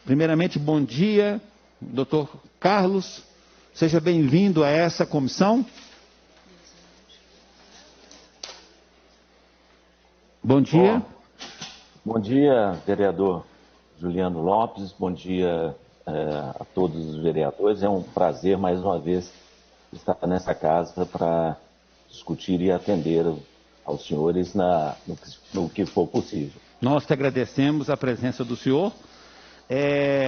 Primeiramente, bom dia, doutor Carlos. Seja bem-vindo a essa comissão. Bom dia. Bom dia, vereador Juliano Lopes. Bom dia a todos os vereadores. É um prazer, mais uma vez, estar nessa casa para discutir e atender aos senhores no que for possível. Nós te agradecemos a presença do senhor.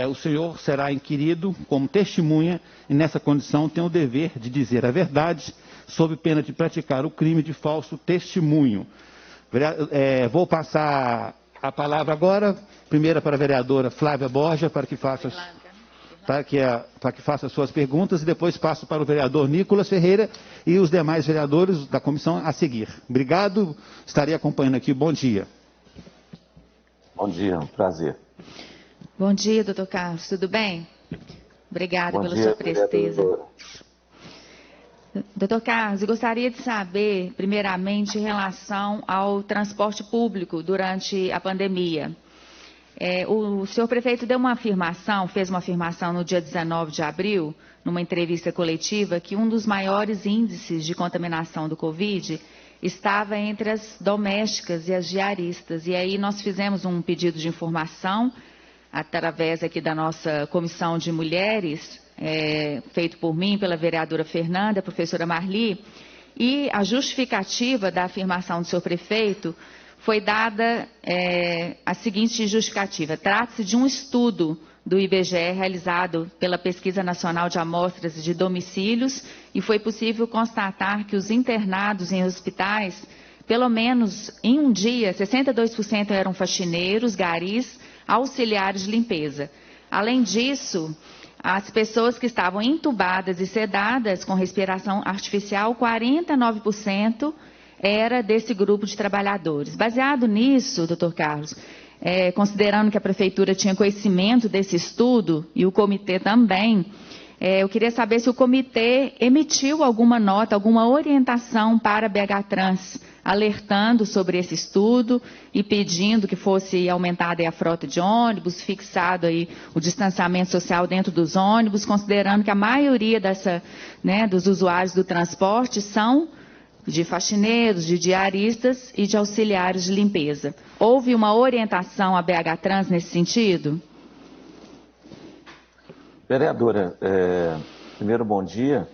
O senhor será inquirido como testemunha e, nessa condição, tem o dever de dizer a verdade, sob pena de praticar o crime de falso testemunho. Vou passar a palavra agora, primeiro para a vereadora Flávia Borja, para que faça suas perguntas, e depois passo para o vereador Nicolas Ferreira e os demais vereadores da comissão a seguir. Obrigado, estarei acompanhando aqui. Bom dia. Bom dia, um prazer. Bom dia, doutor Carlos, tudo bem? Obrigada pela sua presteza. Doutor Carlos, eu gostaria de saber, primeiramente, em relação ao transporte público durante a pandemia. O senhor prefeito deu uma afirmação, fez uma afirmação no dia 19 de abril, numa entrevista coletiva, que um dos maiores índices de contaminação do Covid estava entre as domésticas e as diaristas. E aí nós fizemos um pedido de informação, através aqui da nossa comissão de mulheres, feito por mim, pela vereadora Fernanda, a professora Marli, e a justificativa da afirmação do senhor prefeito foi dada a seguinte justificativa: trata-se de um estudo do IBGE realizado pela Pesquisa Nacional de Amostras de Domicílios e foi possível constatar que os internados em hospitais, pelo menos em um dia, 62% eram faxineiros, garis, auxiliares de limpeza. Além disso, as pessoas que estavam entubadas e sedadas com respiração artificial, 49% era desse grupo de trabalhadores. Baseado nisso, doutor Carlos, considerando que a prefeitura tinha conhecimento desse estudo e o comitê também, eu queria saber se o comitê emitiu alguma nota, alguma orientação para a BH Trans, alertando sobre esse estudo e pedindo que fosse aumentada a frota de ônibus, fixado aí o distanciamento social dentro dos ônibus, considerando que a maioria dos usuários do transporte são de faxineiros, de diaristas e de auxiliares de limpeza. Houve uma orientação à BH Trans nesse sentido? Vereadora, primeiro bom dia.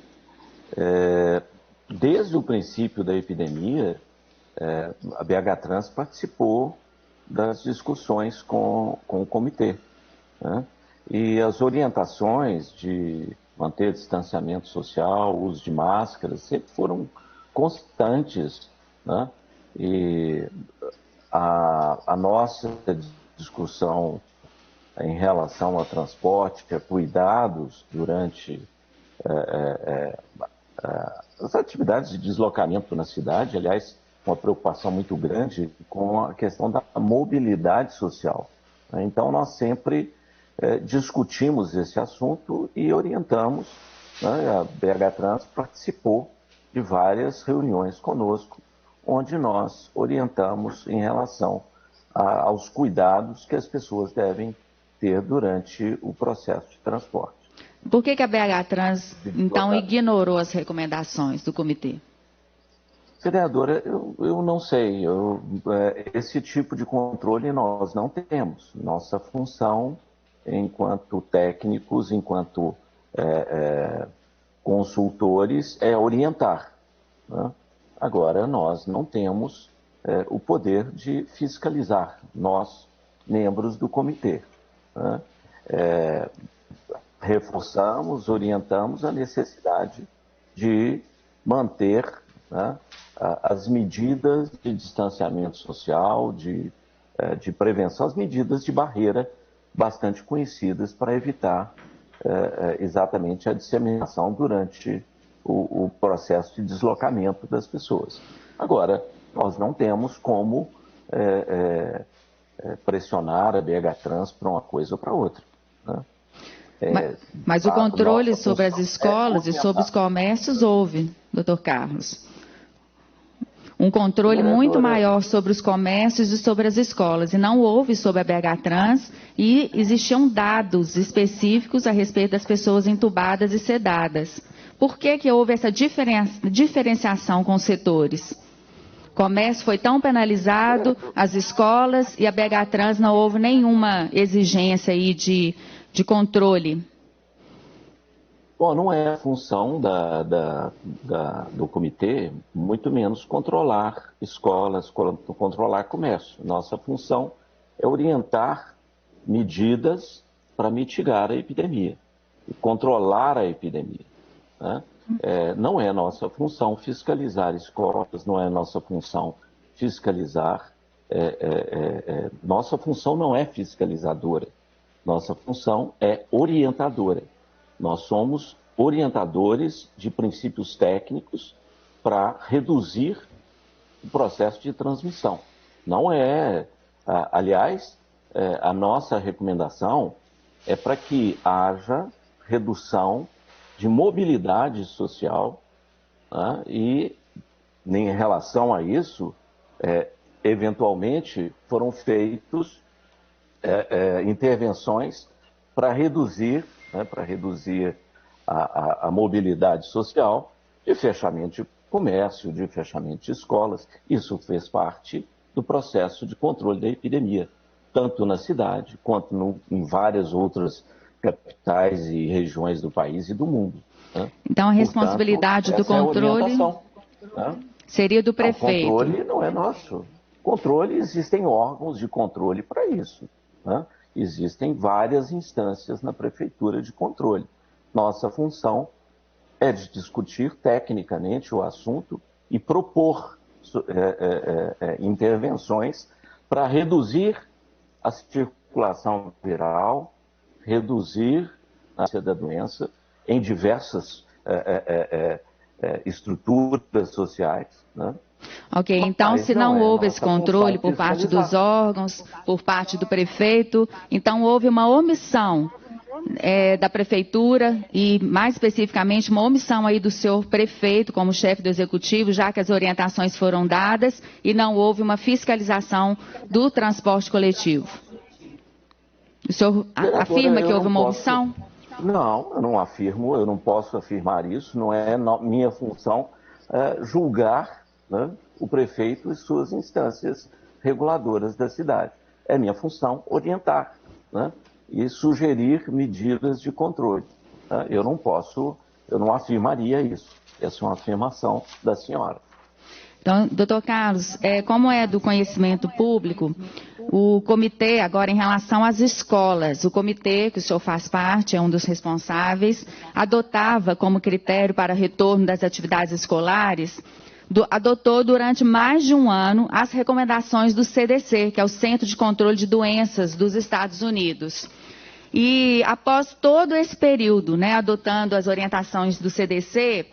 Desde o princípio da epidemia, a BH Trans participou das discussões com o comitê, né? E as orientações de manter distanciamento social, uso de máscaras, sempre foram constantes, né? E a nossa discussão em relação ao transporte, a cuidados durante as atividades de deslocamento na cidade, aliás, uma preocupação muito grande com a questão da mobilidade social, né? Então, nós sempre discutimos esse assunto e orientamos, né? A BH Trans participou de várias reuniões conosco, onde nós orientamos em relação aos cuidados que as pessoas devem ter durante o processo de transporte. Por que a BH Trans, então, ignorou as recomendações do comitê? Vereadora, eu não sei. Esse tipo de controle nós não temos. Nossa função, enquanto técnicos, enquanto consultores, é orientar, né? Agora, nós não temos o poder de fiscalizar, nós, membros do comitê, né? Reforçamos, orientamos a necessidade de manter, né, as medidas de distanciamento social, de prevenção, as medidas de barreira bastante conhecidas para evitar exatamente a disseminação durante o processo de deslocamento das pessoas. Agora, nós não temos como pressionar a BH Trans para uma coisa ou para outra, né? Mas o controle sobre as escolas e sobre os comércios houve, doutor Carlos. um controle muito maior sobre os comércios e sobre as escolas, e não houve sobre a BH Trans, e existiam dados específicos a respeito das pessoas entubadas e sedadas. Por que houve essa diferenciação com os setores? O comércio foi tão penalizado, as escolas, e a BH Trans não houve nenhuma exigência aí de controle. Bom, não é a função do comitê, muito menos controlar escolas, controlar comércio. Nossa função é orientar medidas para mitigar a epidemia e controlar a epidemia, né? Não é nossa função fiscalizar escolas, não é nossa função fiscalizar. Nossa função não é fiscalizadora, nossa função é orientadora. Nós somos orientadores de princípios técnicos para reduzir o processo de transmissão. Não é, aliás, a nossa recomendação é para que haja redução de mobilidade social, né? E em relação a isso, eventualmente foram feitas intervenções para reduzir a mobilidade social, de fechamento de comércio, de fechamento de escolas. Isso fez parte do processo de controle da epidemia, tanto na cidade quanto em várias outras capitais e regiões do país e do mundo, né? Então a responsabilidade do controle seria do prefeito. O controle não é nosso. Controle, existem órgãos de controle para isso, né? Existem várias instâncias na prefeitura de controle. Nossa função é de discutir tecnicamente o assunto e propor intervenções para reduzir a circulação viral, reduzir a incidência da doença em diversas estruturas sociais, né? Ok, então se não houve esse controle por parte dos órgãos, por parte do prefeito, então houve uma omissão da prefeitura e mais especificamente uma omissão aí do senhor prefeito como chefe do executivo, já que as orientações foram dadas e não houve uma fiscalização do transporte coletivo. O senhor afirma que houve uma omissão? Não, eu não afirmo, eu não posso afirmar isso, não é minha função julgar, né, o prefeito e suas instâncias reguladoras da cidade. É minha função orientar, né, e sugerir medidas de controle. Né? Eu não afirmaria isso. Essa é uma afirmação da senhora. Então, doutor Carlos, como é do conhecimento público, o comitê, agora em relação às escolas, o comitê que o senhor faz parte, é um dos responsáveis, adotava como critério para retorno das atividades escolares, adotou durante mais de um ano as recomendações do CDC, que é o Centro de Controle de Doenças dos Estados Unidos. E após todo esse período, né, adotando as orientações do CDC,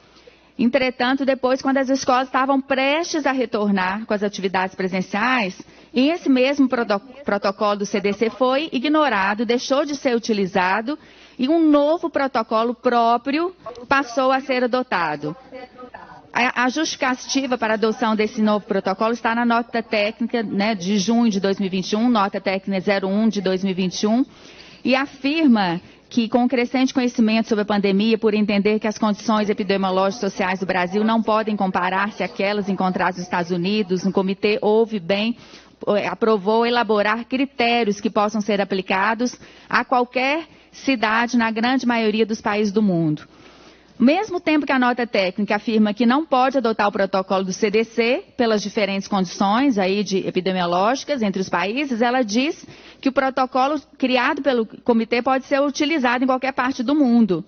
entretanto, depois, quando as escolas estavam prestes a retornar com as atividades presenciais, esse mesmo protocolo do CDC foi ignorado, deixou de ser utilizado e um novo protocolo próprio passou a ser adotado. A justificativa para a adoção desse novo protocolo está na nota técnica, né, de junho de 2021, nota técnica 01 de 2021, e afirma que, com o crescente conhecimento sobre a pandemia, por entender que as condições epidemiológicas e sociais do Brasil não podem comparar-se àquelas encontradas nos Estados Unidos, o comitê aprovou elaborar critérios que possam ser aplicados a qualquer cidade na grande maioria dos países do mundo. Ao mesmo tempo que a nota técnica afirma que não pode adotar o protocolo do CDC pelas diferentes condições aí epidemiológicas entre os países, ela diz que o protocolo criado pelo comitê pode ser utilizado em qualquer parte do mundo,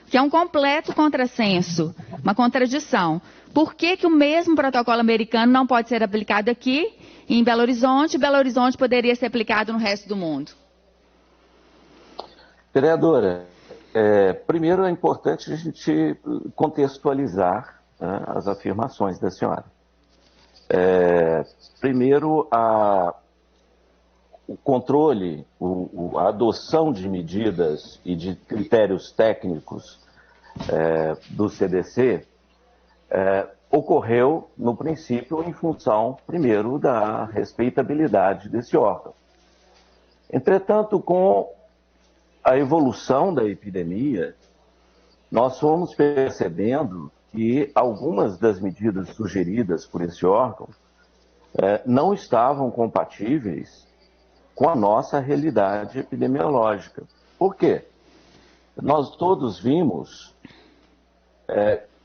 que é um completo contrassenso, uma contradição. Por que o mesmo protocolo americano não pode ser aplicado aqui em Belo Horizonte, e Belo Horizonte poderia ser aplicado no resto do mundo? Vereadora, primeiro é importante a gente contextualizar, né, as afirmações da senhora. Primeiro, o controle, a adoção de medidas e de critérios técnicos do CDC ocorreu, no princípio, em função, primeiro, da respeitabilidade desse órgão. Entretanto, com a evolução da epidemia, nós fomos percebendo que algumas das medidas sugeridas por esse órgão não estavam compatíveis com a nossa realidade epidemiológica. Por quê? Nós todos vimos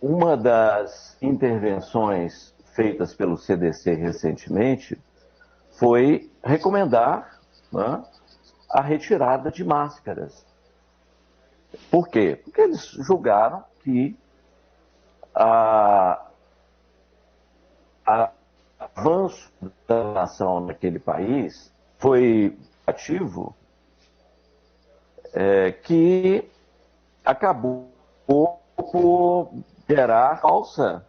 uma das intervenções feitas pelo CDC recentemente foi recomendar, né, a retirada de máscaras. Por quê? Porque eles julgaram que o avanço da nação naquele país foi ativo, que acabou por gerar falsa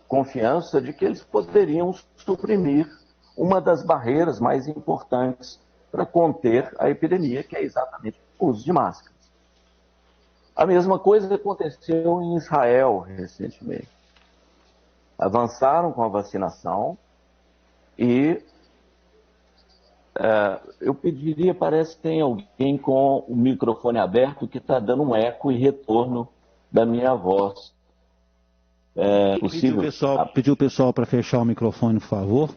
confiança de que eles poderiam suprimir uma das barreiras mais importantes para conter a epidemia, que é exatamente o uso de máscaras. A mesma coisa aconteceu em Israel recentemente. Avançaram com a vacinação e eu pediria, parece que tem alguém com o microfone aberto que está dando um eco e retorno da minha voz. Pediu o pessoal para fechar o microfone, por favor.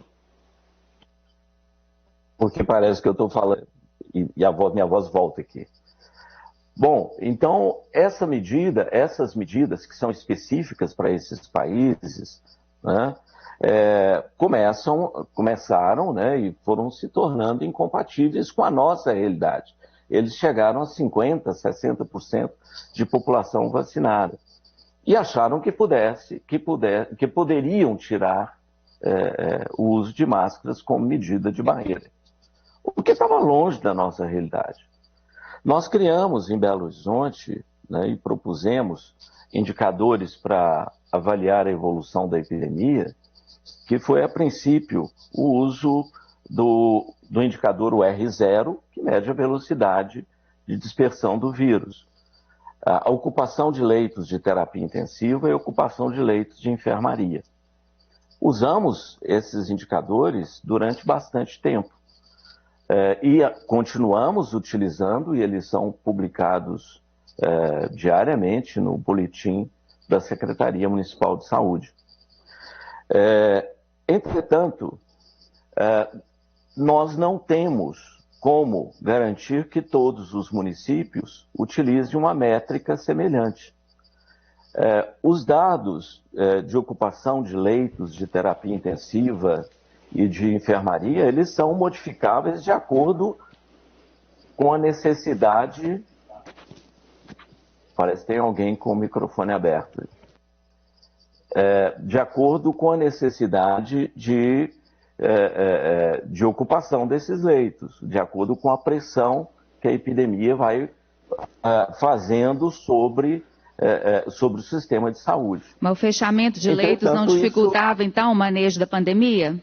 Porque parece que eu estou falando e minha voz volta aqui. Bom, então essas medidas que são específicas para esses países, né, começaram, né, e foram se tornando incompatíveis com a nossa realidade. Eles chegaram a 50%, 60% de população vacinada. E acharam que poderiam tirar o uso de máscaras como medida de barreira. O que estava longe da nossa realidade. Nós criamos em Belo Horizonte, né, e propusemos indicadores para avaliar a evolução da epidemia, que foi, a princípio, o uso do indicador R0, que mede a velocidade de dispersão do vírus. A ocupação de leitos de terapia intensiva e a ocupação de leitos de enfermaria. Usamos esses indicadores durante bastante tempo. E continuamos utilizando, e eles são publicados diariamente no boletim da Secretaria Municipal de Saúde. Entretanto, nós não temos como garantir que todos os municípios utilizem uma métrica semelhante. Os dados de ocupação de leitos de terapia intensiva e de enfermaria, eles são modificáveis de acordo com a necessidade. Parece que tem alguém com o microfone aberto. De acordo com a necessidade de ocupação desses leitos, de acordo com a pressão que a epidemia vai fazendo sobre o sistema de saúde. Mas o fechamento de leitos não dificultava, então, o manejo da pandemia?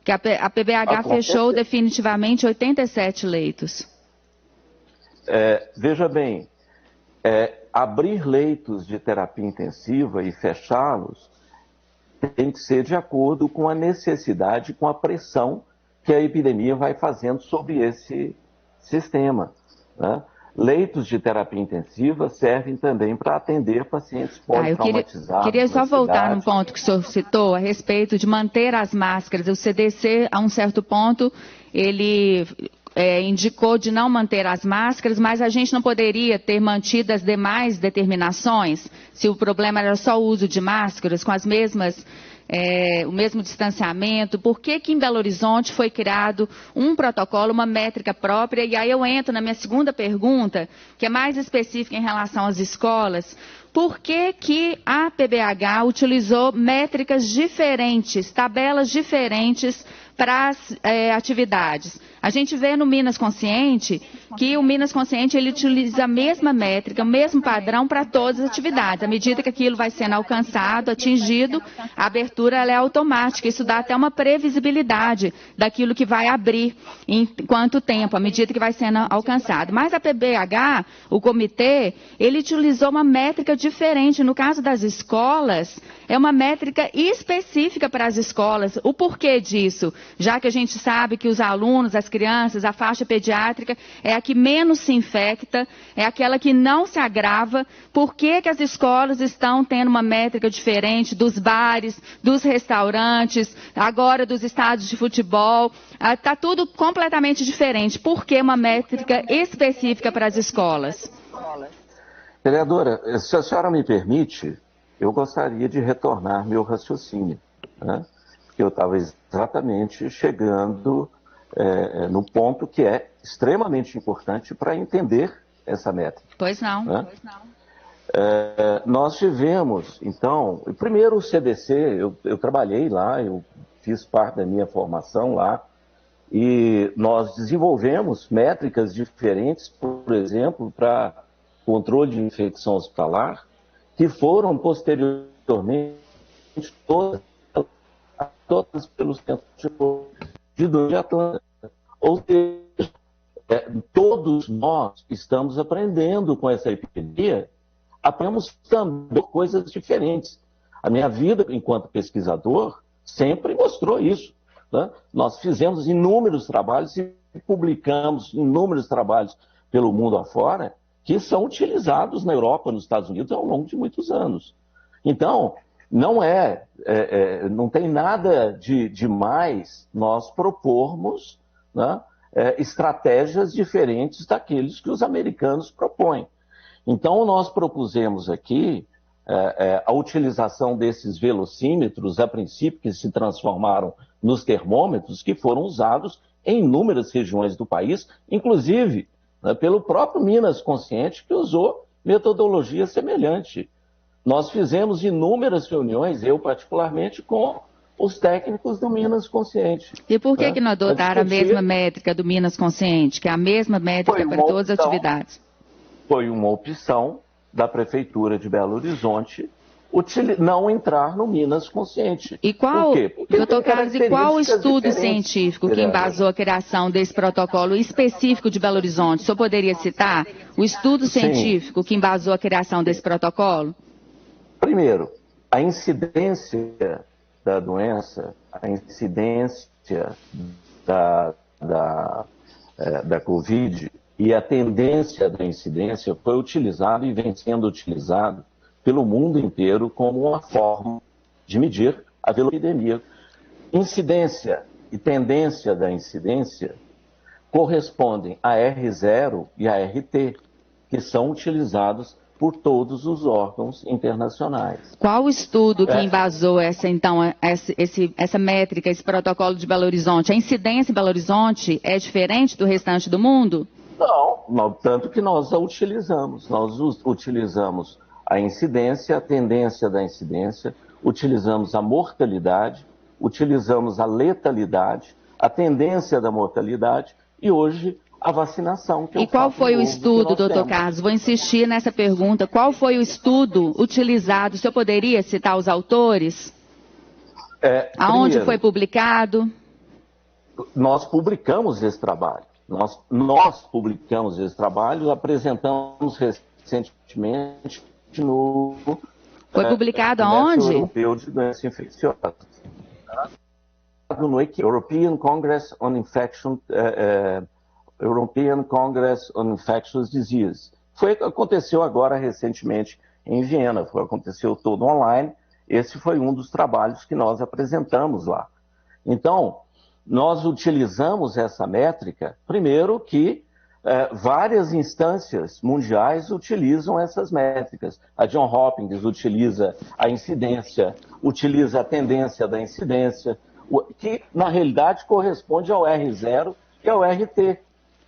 Que a PBH fechou definitivamente 87 leitos. Veja bem, abrir leitos de terapia intensiva e fechá-los tem que ser de acordo com a necessidade, com a pressão que a epidemia vai fazendo sobre esse sistema, né? Leitos de terapia intensiva servem também para atender pacientes politraumatizados. Eu queria só voltar num ponto que o senhor citou a respeito de manter as máscaras. O CDC, a um certo ponto, ele indicou de não manter as máscaras, mas a gente não poderia ter mantido as demais determinações, se o problema era só o uso de máscaras, com as mesmas... o mesmo distanciamento. Por que em Belo Horizonte foi criado um protocolo, uma métrica própria? E aí eu entro na minha segunda pergunta, que é mais específica em relação às escolas. Por que a PBH utilizou métricas diferentes, tabelas diferentes para as atividades? A gente vê no Minas Consciente que o Minas Consciente ele utiliza a mesma métrica, o mesmo padrão para todas as atividades. À medida que aquilo vai sendo alcançado, atingido, a abertura ela é automática. Isso dá até uma previsibilidade daquilo que vai abrir em quanto tempo, à medida que vai sendo alcançado. Mas a PBH, o comitê, ele utilizou uma métrica diferente. No caso das escolas, é uma métrica específica para as escolas. O porquê disso? Já que a gente sabe que os alunos, as crianças, a faixa pediátrica é a que menos se infecta, é aquela que não se agrava. Por que as escolas estão tendo uma métrica diferente dos bares, dos restaurantes, agora dos estádios de futebol? Está tudo completamente diferente. Por que uma métrica específica para as escolas? Vereadora, se a senhora me permite, eu gostaria de retornar meu raciocínio, né? Porque eu estava exatamente chegando no ponto que é extremamente importante para entender essa métrica. Pois não. Né? Nós tivemos, então, primeiro o CDC, eu trabalhei lá, eu fiz parte da minha formação lá, e nós desenvolvemos métricas diferentes, por exemplo, para controle de infecção hospitalar, que foram posteriormente todas pelos centros de Atlanta. Ou seja, todos nós estamos aprendendo com essa epidemia, aprendemos também coisas diferentes. A minha vida enquanto pesquisador sempre mostrou isso. Né? Nós fizemos inúmeros trabalhos e publicamos inúmeros trabalhos pelo mundo afora que são utilizados na Europa, nos Estados Unidos, ao longo de muitos anos. Então, não tem nada de mais nós propormos, né, estratégias diferentes daqueles que os americanos propõem. Então, nós propusemos aqui a utilização desses velocímetros, a princípio, que se transformaram nos termômetros, que foram usados em inúmeras regiões do país, inclusive pelo próprio Minas Consciente, que usou metodologia semelhante. Nós fizemos inúmeras reuniões, eu particularmente, com os técnicos do Minas Consciente. E por que não adotaram a mesma métrica do Minas Consciente, que é a mesma métrica para todas as atividades? Foi uma opção da Prefeitura de Belo Horizonte não entrar no Minas Consciente. E qual, por quê? Porque doutor Carlos, e qual o estudo científico que embasou a criação desse protocolo específico de Belo Horizonte? O senhor poderia citar o estudo científico que embasou a criação desse protocolo? Primeiro, a incidência da doença, a incidência da Covid e a tendência da incidência foi utilizado e vem sendo utilizado pelo mundo inteiro como uma forma de medir a epidemia. Incidência e tendência da incidência correspondem a R0 e a RT, que são utilizados por todos os órgãos internacionais. Qual o estudo que embasou essa métrica, esse protocolo de Belo Horizonte? A incidência em Belo Horizonte é diferente do restante do mundo? Não, tanto que nós a utilizamos. Nós utilizamos a incidência, a tendência da incidência, utilizamos a mortalidade, utilizamos a letalidade, a tendência da mortalidade e hoje a vacinação. E qual foi o estudo, doutor Carlos? Vou insistir nessa pergunta. Qual foi o estudo utilizado? O senhor poderia citar os autores? Aonde foi publicado? Nós publicamos esse trabalho. Nós publicamos esse trabalho, apresentamos recentemente no... Foi publicado aonde? Europeu de doenças infecciosas. No European Congress on Infectious Disease. Aconteceu agora recentemente em Viena, aconteceu todo online. Esse foi um dos trabalhos que nós apresentamos lá. Então, nós utilizamos essa métrica, primeiro que várias instâncias mundiais utilizam essas métricas. A John Hopkins utiliza a incidência, utiliza a tendência da incidência, que na realidade corresponde ao R0 e ao RT.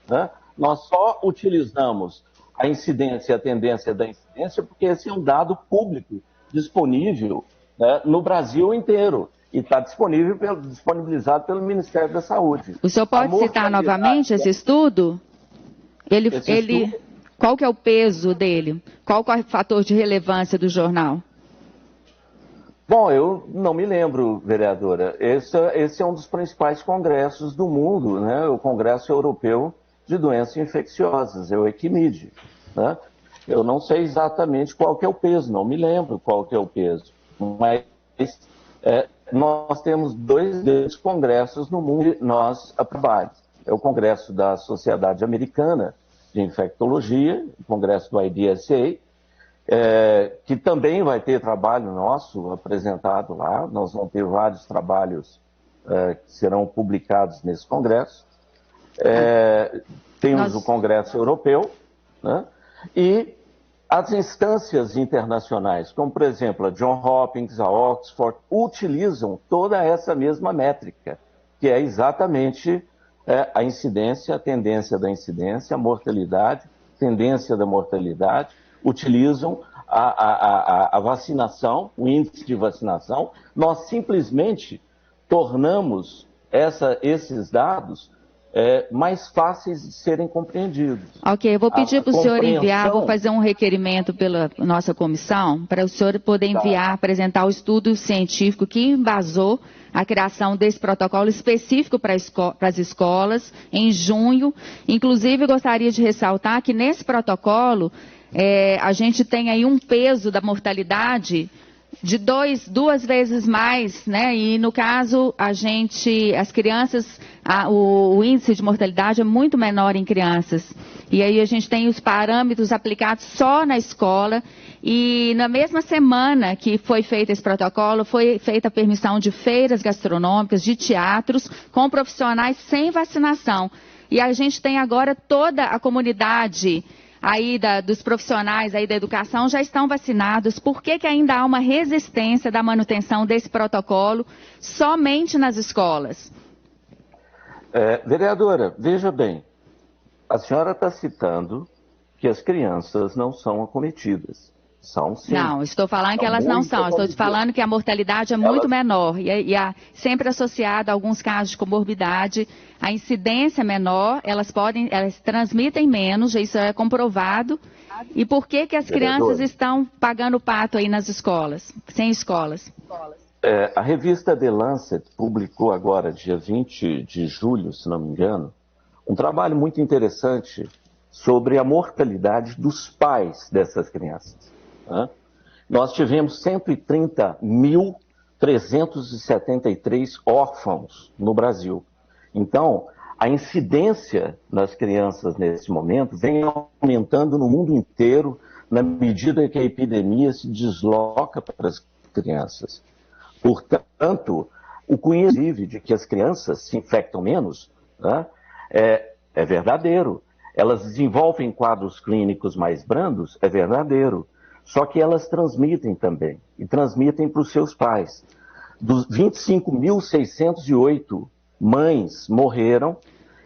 Né? Nós só utilizamos a incidência e a tendência da incidência porque esse é um dado público disponível, né, no Brasil inteiro. e está disponibilizado pelo Ministério da Saúde. O senhor pode citar novamente esse estudo? Estudo? Qual que é o peso dele? Qual que é o fator de relevância do jornal? Bom, eu não me lembro, vereadora. Esse é um dos principais congressos do mundo, né? O Congresso Europeu de Doenças Infecciosas, é o ECMID, né? Eu não sei exatamente qual que é o peso, não me lembro qual que é o peso, mas nós temos 2 grandes congressos no mundo que nós aprovamos. É o Congresso da Sociedade Americana de Infectologia, o Congresso do IDSA, que também vai ter trabalho nosso apresentado lá. Nós vamos ter vários trabalhos que serão publicados nesse congresso. Temos o Congresso Europeu, né? E as instâncias internacionais, como por exemplo a Johns Hopkins, a Oxford, utilizam toda essa mesma métrica, que é exatamente a incidência, a tendência da incidência, a mortalidade, tendência da mortalidade, utilizam a vacinação, o índice de vacinação. Nós simplesmente tornamos esses dados mais fáceis de serem compreendidos. Ok, eu vou pedir para o senhor enviar, vou fazer um requerimento pela nossa comissão, para o senhor poder enviar, apresentar o estudo científico que embasou a criação desse protocolo específico para as escolas em junho. Inclusive, eu gostaria de ressaltar que nesse protocolo, a gente tem aí um peso da mortalidade de 2 vezes mais, né? E no caso, as crianças, o índice de mortalidade é muito menor em crianças. E aí a gente tem os parâmetros aplicados só na escola. E na mesma semana que foi feito esse protocolo, foi feita a permissão de feiras gastronômicas, de teatros, com profissionais sem vacinação. E a gente tem agora toda a comunidade aí dos profissionais aí da educação já estão vacinados. Por que ainda há uma resistência da manutenção desse protocolo somente nas escolas? Vereadora, veja bem, a senhora está citando que as crianças não são acometidas. São sim. Não, estou falando que elas não são. Estou te falando que a mortalidade é muito menor. E sempre associada a alguns casos de comorbidade, a incidência é menor, elas transmitem menos, isso é comprovado. E por que as crianças estão pagando o pato aí nas escolas, sem escolas? A revista The Lancet publicou agora, dia 20 de julho, se não me engano, um trabalho muito interessante sobre a mortalidade dos pais dessas crianças. Nós tivemos 130.373 órfãos no Brasil. Então, a incidência das crianças nesse momento vem aumentando no mundo inteiro na medida que a epidemia se desloca para as crianças. Portanto, o conhecimento de que as crianças se infectam menos, né, é verdadeiro. Elas desenvolvem quadros clínicos mais brandos, é verdadeiro. Só que elas transmitem também, e transmitem para os seus pais. Dos 25.608 mães morreram.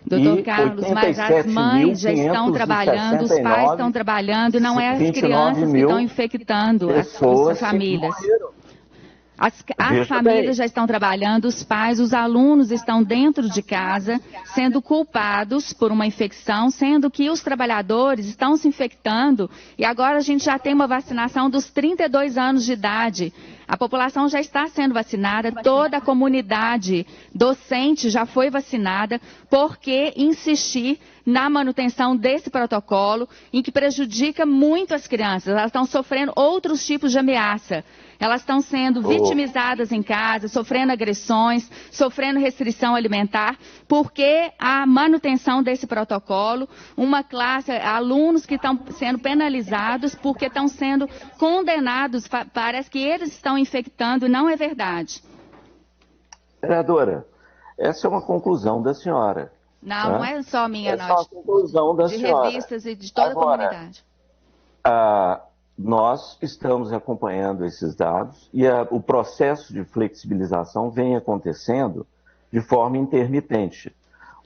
Doutor Carlos, mas as mães já estão trabalhando, os pais estão trabalhando, e não é as crianças que estão infectando as famílias. As famílias já estão trabalhando, os pais, os alunos estão dentro de casa, sendo culpados por uma infecção, sendo que os trabalhadores estão se infectando. E agora a gente já tem uma vacinação dos 32 anos de idade. A população já está sendo vacinada, toda a comunidade docente já foi vacinada. Por que insistir na manutenção desse protocolo, em que prejudica muito as crianças? Elas estão sofrendo outros tipos de ameaça. Elas estão sendo vitimizadas em casa, sofrendo agressões, sofrendo restrição alimentar, porque a manutenção desse protocolo, uma classe, alunos que estão sendo penalizados porque estão sendo condenados, parece que eles estão infectando, e não é verdade. Vereadora, essa é uma conclusão da senhora. Não, não é só minha, não. É uma conclusão da senhora. De revistas e de toda a comunidade. Nós estamos acompanhando esses dados e o processo de flexibilização vem acontecendo de forma intermitente.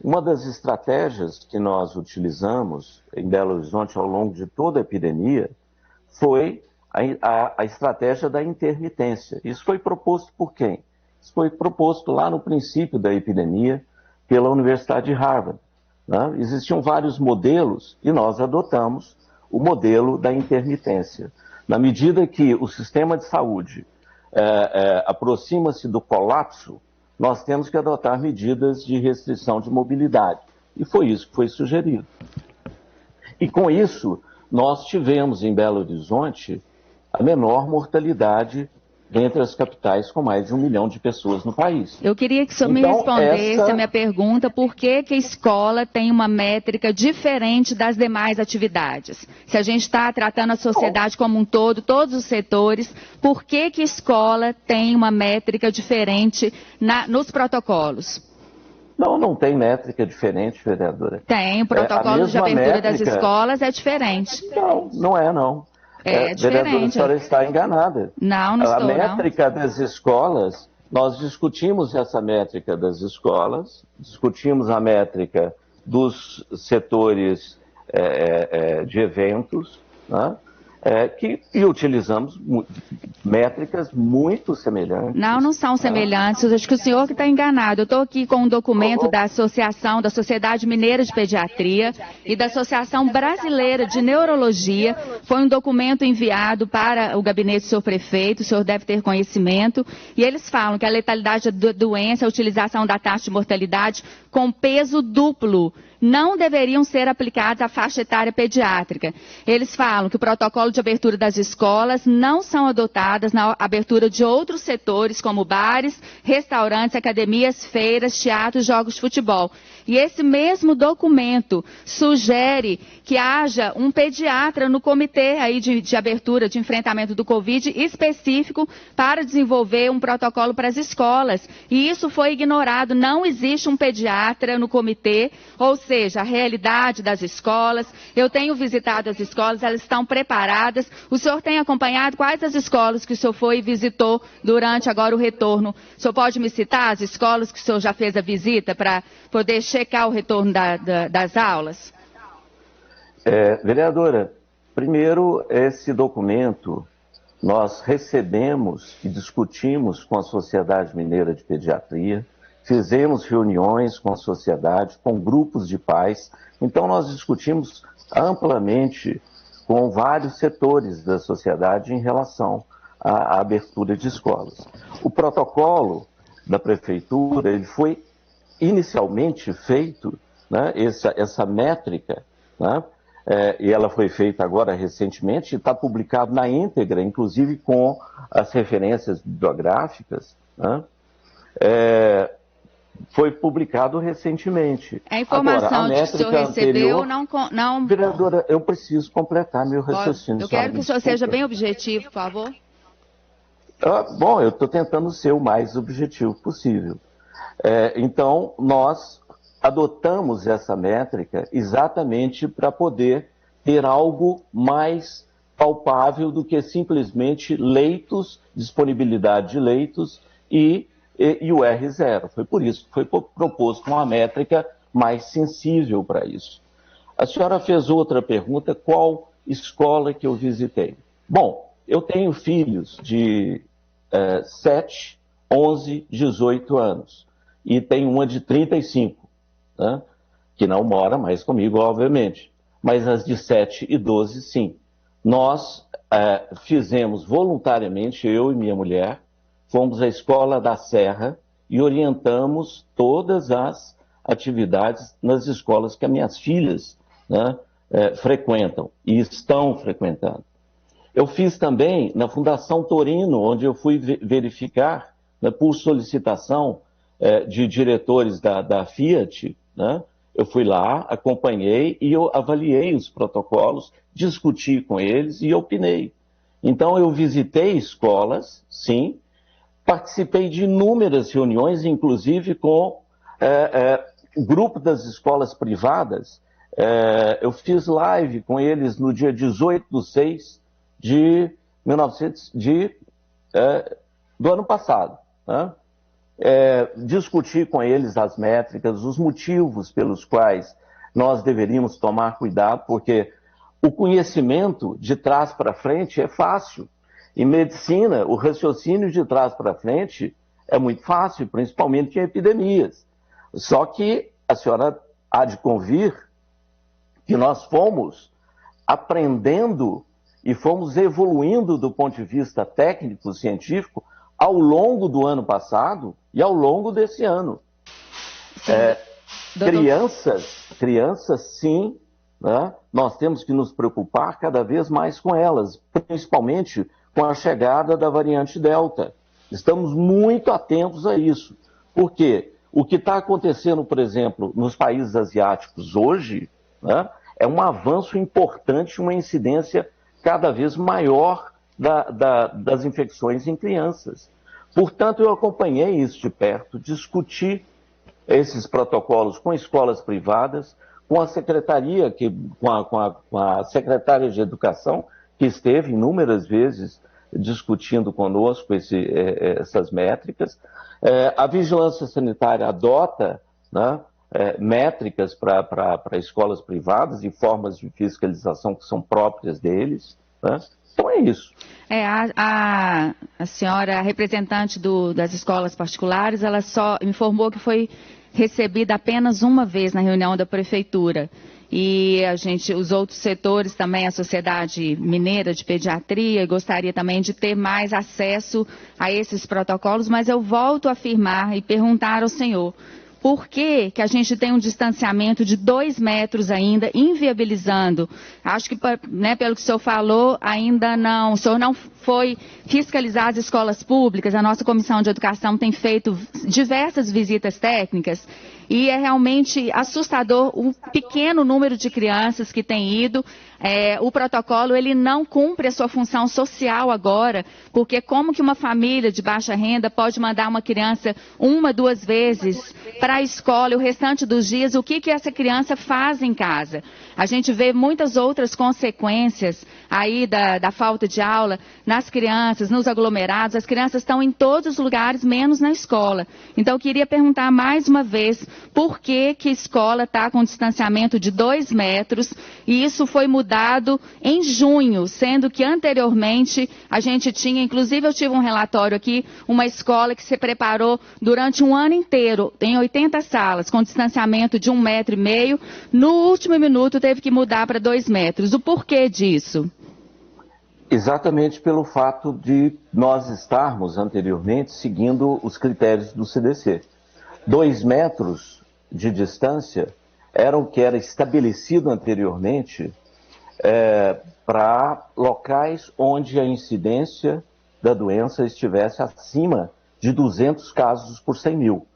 Uma das estratégias que nós utilizamos em Belo Horizonte ao longo de toda a epidemia foi a estratégia da intermitência. Isso foi proposto por quem? Isso foi proposto lá no princípio da epidemia pela Universidade de Harvard, né? Existiam vários modelos e nós adotamos o modelo da intermitência. Na medida que o sistema de saúde aproxima-se do colapso, nós temos que adotar medidas de restrição de mobilidade. E foi isso que foi sugerido. E com isso, nós tivemos em Belo Horizonte a menor mortalidade dentre as capitais com mais de 1 milhão de pessoas no país. Eu queria que o senhor me respondesse a minha pergunta, por que a escola tem uma métrica diferente das demais atividades? Se a gente está tratando a sociedade como um todo, todos os setores, por que a escola tem uma métrica diferente nos protocolos? Não tem métrica diferente, vereadora. Tem, o protocolo de abertura das escolas é diferente. Não é. Diferente. Vereadora, a senhora está enganada. Não estou, A métrica das escolas, nós discutimos essa métrica das escolas, discutimos a métrica dos setores de eventos, né? E utilizamos métricas muito semelhantes. Não são semelhantes, eu acho que o senhor que está enganado. Eu estou aqui com um documento da Associação, da Sociedade Mineira de Pediatria e da Associação Brasileira de Neurologia. Foi um documento enviado para o gabinete do senhor prefeito, o senhor deve ter conhecimento, e eles falam que a letalidade da doença, a utilização da taxa de mortalidade com peso duplo não deveriam ser aplicados à faixa etária pediátrica. Eles falam que o protocolo de abertura das escolas não são adotadas na abertura de outros setores, como bares, restaurantes, academias, feiras, teatros, jogos de futebol. E esse mesmo documento sugere que haja um pediatra no comitê aí de abertura, de enfrentamento do Covid, específico para desenvolver um protocolo para as escolas. E isso foi ignorado, não existe um pediatra no comitê, ou seja, a realidade das escolas. Eu tenho visitado as escolas, elas estão preparadas. O senhor tem acompanhado quais as escolas que o senhor foi e visitou durante agora o retorno? O senhor pode me citar as escolas que o senhor já fez a visita para poder checar o retorno das aulas? Vereadora, primeiro, esse documento nós recebemos e discutimos com a Sociedade Mineira de Pediatria, fizemos reuniões com a sociedade, com grupos de pais, então nós discutimos amplamente com vários setores da sociedade em relação à abertura de escolas. O protocolo da prefeitura, ele foi inicialmente feito, né, essa métrica, né, e ela foi feita agora recentemente, está publicado na íntegra, inclusive com as referências bibliográficas, né, foi publicado recentemente. A informação que o senhor recebeu não... Vereadora, eu preciso completar meu raciocínio. Eu quero que o senhor seja bem objetivo, por favor. Bom, eu estou tentando ser o mais objetivo possível. Então, nós adotamos essa métrica exatamente para poder ter algo mais palpável do que simplesmente leitos, disponibilidade de leitos e o R0. Foi por isso que foi proposto uma métrica mais sensível para isso. A senhora fez outra pergunta, qual escola que eu visitei? Bom, eu tenho filhos de 7, 11, 18 anos. E tem uma de 35, né, que não mora mais comigo, obviamente. Mas as de 7 e 12, sim. Nós fizemos voluntariamente, eu e minha mulher, fomos à Escola da Serra e orientamos todas as atividades nas escolas que as minhas filhas, né, frequentam e estão frequentando. Eu fiz também na Fundação Torino, onde eu fui verificar, né, por solicitação de diretores da Fiat, né? Eu fui lá, acompanhei e eu avaliei os protocolos, discuti com eles e opinei. Então eu visitei escolas, sim, participei de inúmeras reuniões, inclusive com o grupo das escolas privadas. Eu fiz live com eles no dia 18/6 de 1900, do ano passado, né? Discutir com eles as métricas, os motivos pelos quais nós deveríamos tomar cuidado, porque o conhecimento de trás para frente é fácil. Em medicina, o raciocínio de trás para frente é muito fácil, principalmente em epidemias. Só que a senhora há de convir que nós fomos aprendendo e fomos evoluindo do ponto de vista técnico, científico, ao longo do ano passado e ao longo desse ano. Crianças, sim, né? Nós temos que nos preocupar cada vez mais com elas, principalmente com a chegada da variante Delta. Estamos muito atentos a isso. Por quê? O que está acontecendo, por exemplo, nos países asiáticos hoje, né, é um avanço importante, uma incidência cada vez maior das infecções em crianças. Portanto, eu acompanhei isso de perto, discuti esses protocolos com escolas privadas, com a secretaria, com a secretária de Educação, que esteve inúmeras vezes discutindo conosco essas métricas. A vigilância sanitária adota, né, métricas para escolas privadas e formas de fiscalização que são próprias deles, né? Então é isso. A senhora representante das escolas particulares, ela só informou que foi recebida apenas uma vez na reunião da prefeitura. E os outros setores também, a Sociedade Mineira de Pediatria, gostaria também de ter mais acesso a esses protocolos, mas eu volto a afirmar e perguntar ao senhor, por que a gente tem um distanciamento de 2 metros ainda, inviabilizando? Acho que, né, pelo que o senhor falou, ainda não, o senhor não foi fiscalizar as escolas públicas, a nossa Comissão de Educação tem feito diversas visitas técnicas, e é realmente assustador o pequeno número de crianças que têm ido. O protocolo ele não cumpre a sua função social agora, porque como que uma família de baixa renda pode mandar uma criança 1, 2 vezes para a escola e o restante dos dias, o que essa criança faz em casa? A gente vê muitas outras consequências aí da falta de aula nas crianças, nos aglomerados. As crianças estão em todos os lugares, menos na escola. Então eu queria perguntar mais uma vez, por que a escola está com distanciamento de 2 metros e isso foi mudado em junho, sendo que anteriormente a gente tinha, inclusive eu tive um relatório aqui, uma escola que se preparou durante um ano inteiro, em 80 salas, com distanciamento de 1,5 metro, no último minuto teve que mudar para 2 metros. O porquê disso? Exatamente pelo fato de nós estarmos anteriormente seguindo os critérios do CDC. 2 metros de distância era o que era estabelecido anteriormente para locais onde a incidência da doença estivesse acima de 200 casos por 100 mil.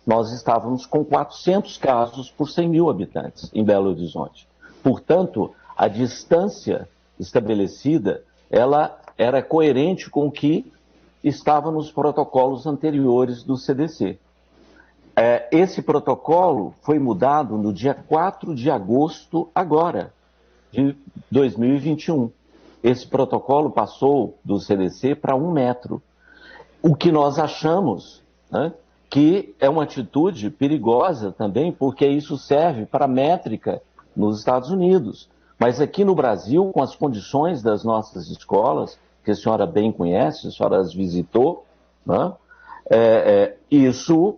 Nós estávamos com 400 casos por 100 mil habitantes em Belo Horizonte. Portanto, a distância estabelecida, ela era coerente com o que estava nos protocolos anteriores do CDC. Esse protocolo foi mudado no dia 4 de agosto agora, de 2021. Esse protocolo passou do CDC para 1 metro. O que nós achamos, né, que é uma atitude perigosa também, porque isso serve para métrica nos Estados Unidos. Mas aqui no Brasil, com as condições das nossas escolas, que a senhora bem conhece, a senhora as visitou, né, isso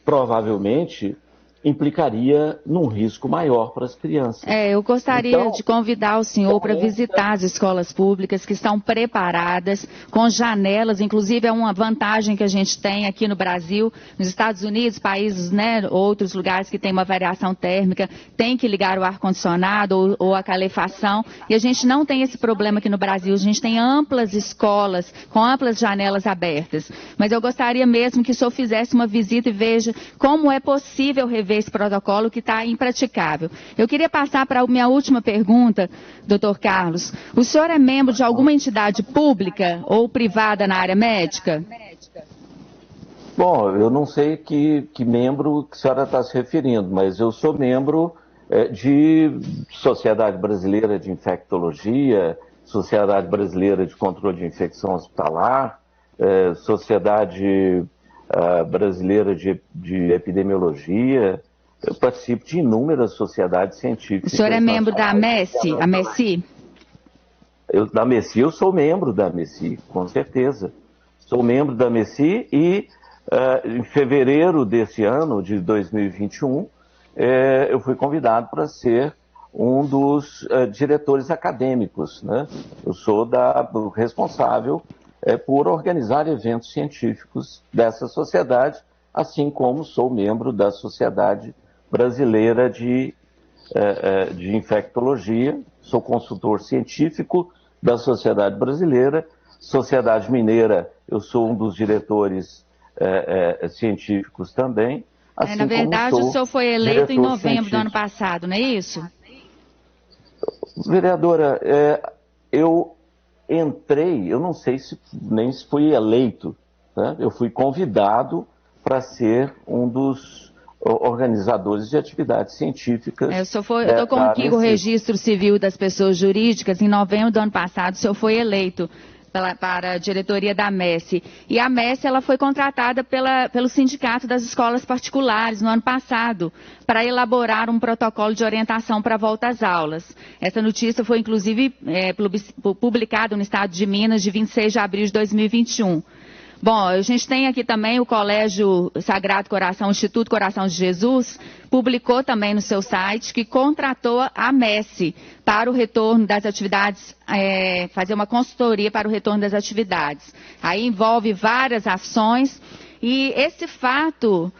provavelmente implicaria num risco maior para as crianças. Eu gostaria de convidar o senhor para visitar as escolas públicas que estão preparadas, com janelas, inclusive é uma vantagem que a gente tem aqui no Brasil, nos Estados Unidos, países, né, outros lugares que tem uma variação térmica, tem que ligar o ar-condicionado ou a calefação, e a gente não tem esse problema aqui no Brasil, a gente tem amplas escolas, com amplas janelas abertas, mas eu gostaria mesmo que o senhor fizesse uma visita e veja como é possível rever esse protocolo que está impraticável. Eu queria passar para a minha última pergunta, doutor Carlos. O senhor é membro de alguma entidade pública ou privada na área médica? Bom, eu não sei que membro que a senhora está se referindo, mas eu sou membro de Sociedade Brasileira de Infectologia, Sociedade Brasileira de Controle de Infecção Hospitalar, Sociedade Brasileira de Epidemiologia. Eu participo de inúmeras sociedades científicas. O senhor é membro da MESI? A MESI? Da MESI, eu sou membro da MESI, com certeza. Sou membro da MESI e em fevereiro desse ano, de 2021, eu fui convidado para ser um dos diretores acadêmicos, né? Eu sou o responsável por organizar eventos científicos dessa sociedade, assim como sou membro da Sociedade Brasileira de Infectologia, sou consultor científico da Sociedade Brasileira, Sociedade Mineira, eu sou um dos diretores científicos também. Assim na verdade, o senhor foi eleito em novembro do ano científico. passado, não é isso? Vereadora, eu entrei, eu não sei nem se fui eleito, né? Eu fui convidado para ser um dos organizadores de atividades científicas. Eu estou com aqui o registro civil das pessoas jurídicas. Em novembro do ano passado, o senhor foi eleito para a diretoria da MESSE. E a MESSE ela foi contratada pelo Sindicato das Escolas Particulares no ano passado para elaborar um protocolo de orientação para a volta às aulas. Essa notícia foi, inclusive, publicada no Estado de Minas de 26 de abril de 2021. Bom, a gente tem aqui também o Colégio Sagrado Coração, o Instituto Coração de Jesus, publicou também no seu site que contratou a MESSE para o retorno das atividades, fazer uma consultoria para o retorno das atividades. Aí envolve várias ações e esse fato,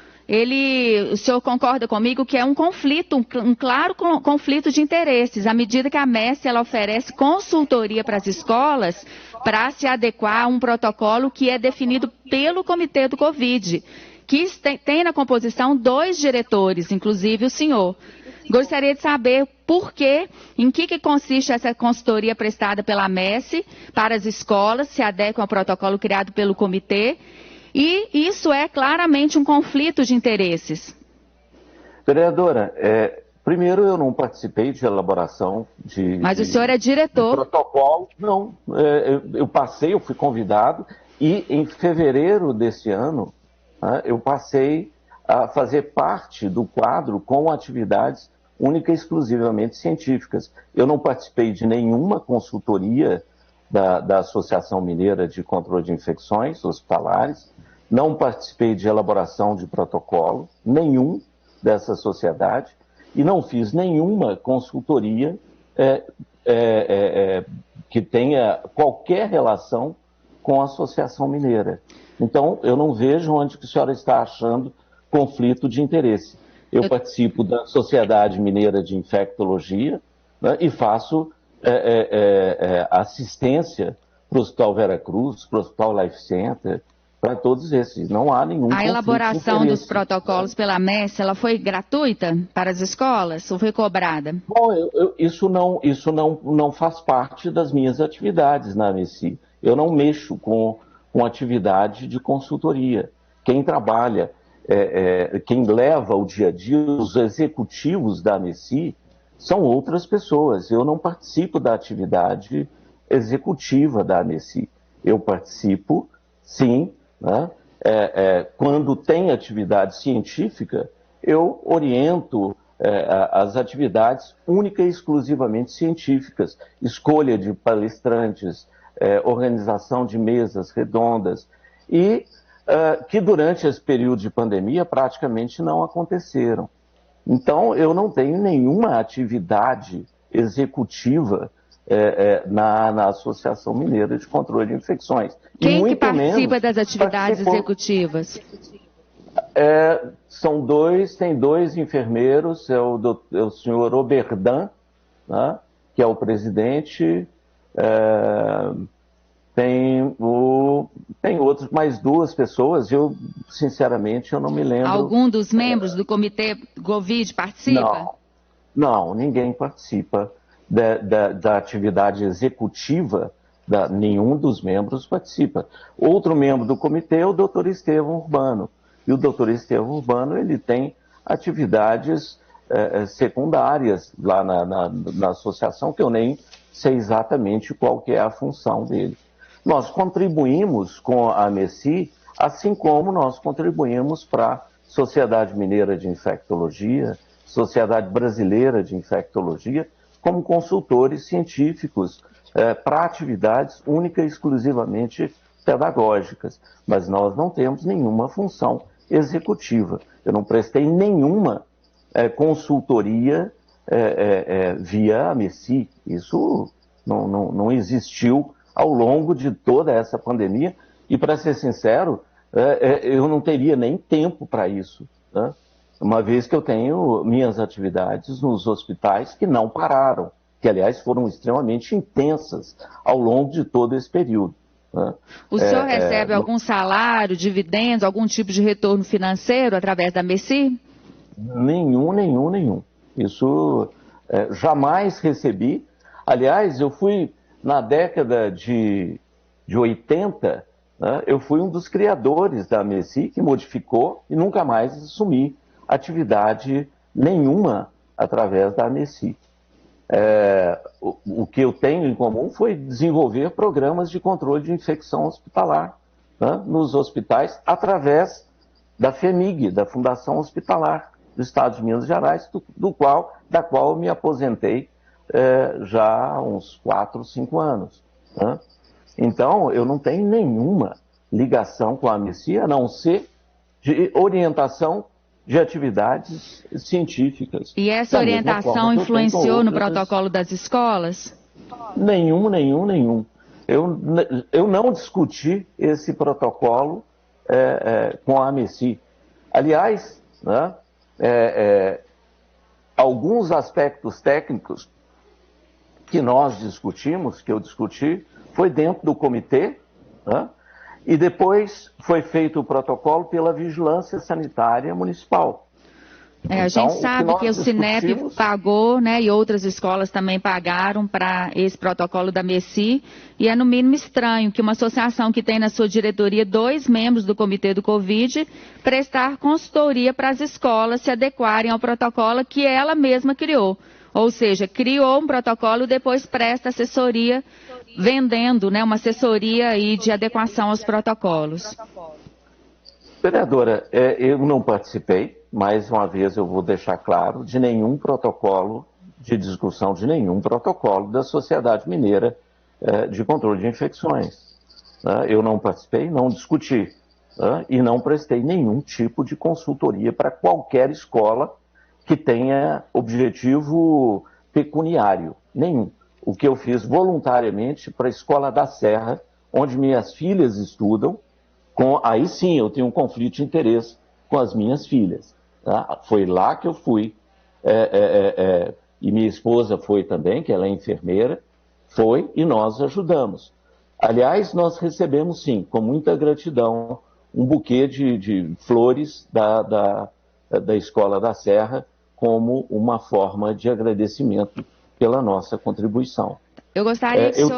o senhor concorda comigo que é um conflito, um claro conflito de interesses, à medida que a MESSE ela oferece consultoria para as escolas para se adequar a um protocolo que é definido pelo Comitê do Covid, que tem na composição 2 diretores, inclusive o senhor. Gostaria de saber por quê, em que consiste essa consultoria prestada pela MESSE para as escolas, se adequam ao protocolo criado pelo comitê, e isso é claramente um conflito de interesses. Vereadora, primeiro eu não participei de elaboração Mas o senhor é diretor. De protocolo. Não, eu fui convidado e em fevereiro desse ano eu passei a fazer parte do quadro com atividades única e exclusivamente científicas. Eu não participei de nenhuma consultoria da Associação Mineira de Controle de Infecções Hospitalares, não participei de elaboração de protocolo nenhum dessa sociedade e não fiz nenhuma consultoria que tenha qualquer relação com a Associação Mineira. Então, eu não vejo onde que a senhora está achando conflito de interesse. Eu participo da Sociedade Mineira de Infectologia, né, e faço assistência para o Hospital Vera Cruz, para o Hospital Life Center, para todos esses. Não há nenhum conflito de interesse. A elaboração dos protocolos pela MESSE, ela foi gratuita para as escolas ou foi cobrada? Bom, isso não faz parte das minhas atividades na MESSI. Eu não mexo com atividade de consultoria. Quem trabalha, quem leva o dia a dia, os executivos da MESSI, são outras pessoas. Eu não participo da atividade executiva da MESSI. Eu participo, sim, né? Quando tem atividade científica, eu oriento as atividades única e exclusivamente científicas, escolha de palestrantes, organização de mesas redondas, e que durante esse período de pandemia praticamente não aconteceram. Então, eu não tenho nenhuma atividade executiva na Associação Mineira de Controle de Infecções. Quem que participa das atividades executivas? Tem 2 enfermeiros, é o senhor Oberdan, né, que é o presidente, tem outros, mais 2 pessoas, sinceramente, eu não me lembro. Algum dos membros do Comitê Covid participa? Não, ninguém participa da atividade executiva, nenhum dos membros participa. Outro membro do comitê é o doutor Estevão Urbano. E o doutor Estevão Urbano, ele tem atividades secundárias lá na associação, que eu nem sei exatamente qual que é a função dele. Nós contribuímos com a MESSI, assim como nós contribuímos para a Sociedade Mineira de Infectologia, Sociedade Brasileira de Infectologia, como consultores científicos para atividades única e exclusivamente pedagógicas, mas nós não temos nenhuma função executiva. Eu não prestei nenhuma consultoria via a MESI. Isso não existiu ao longo de toda essa pandemia e, para ser sincero, eu não teria nem tempo para isso, né? Uma vez que eu tenho minhas atividades nos hospitais que não pararam, que, aliás, foram extremamente intensas ao longo de todo esse período, né? O senhor recebe algum salário, dividendos, algum tipo de retorno financeiro através da MESI? Nenhum. Isso jamais recebi. Aliás, eu fui, na década de 80, né, eu fui um dos criadores da MESI, que modificou e nunca mais assumi atividade nenhuma através da MESI. O que eu tenho em comum foi desenvolver programas de controle de infecção hospitalar, né, nos hospitais, através da FEMIG, da Fundação Hospitalar do Estado de Minas Gerais, da qual eu me aposentei já há uns 4, 5 anos, né? Então, eu não tenho nenhuma ligação com a MESI, a não ser de orientação de atividades científicas. E essa orientação influenciou no protocolo das escolas? Nenhum. Eu não discuti esse protocolo com a MESI. Aliás, né, alguns aspectos técnicos que nós discutimos, que eu discuti, foi dentro do comitê, né, e depois foi feito o protocolo pela Vigilância Sanitária Municipal. A gente sabe que o Sinep pagou, né, e outras escolas também pagaram para esse protocolo da MESI, e é no mínimo estranho que uma associação que tem na sua diretoria 2 membros do comitê do Covid prestar consultoria para as escolas se adequarem ao protocolo que ela mesma criou. Ou seja, criou um protocolo e depois presta assessoria, vendendo, né, uma assessoria aí de adequação aos protocolos. Vereadora, eu não participei, mais uma vez eu vou deixar claro, de nenhum protocolo, de discussão de nenhum protocolo da Sociedade Mineira de Controle de Infecções. Eu não participei, não discuti, e não prestei nenhum tipo de consultoria para qualquer escola que tenha objetivo pecuniário, nenhum. O que eu fiz voluntariamente para a Escola da Serra, onde minhas filhas estudam, aí sim eu tenho um conflito de interesse com as minhas filhas. Tá? Foi lá que eu fui, e minha esposa foi também, que ela é enfermeira, foi e nós ajudamos. Aliás, nós recebemos sim, com muita gratidão, um buquê de flores da Escola da Serra como uma forma de agradecimento pela nossa contribuição. Eu gostaria que o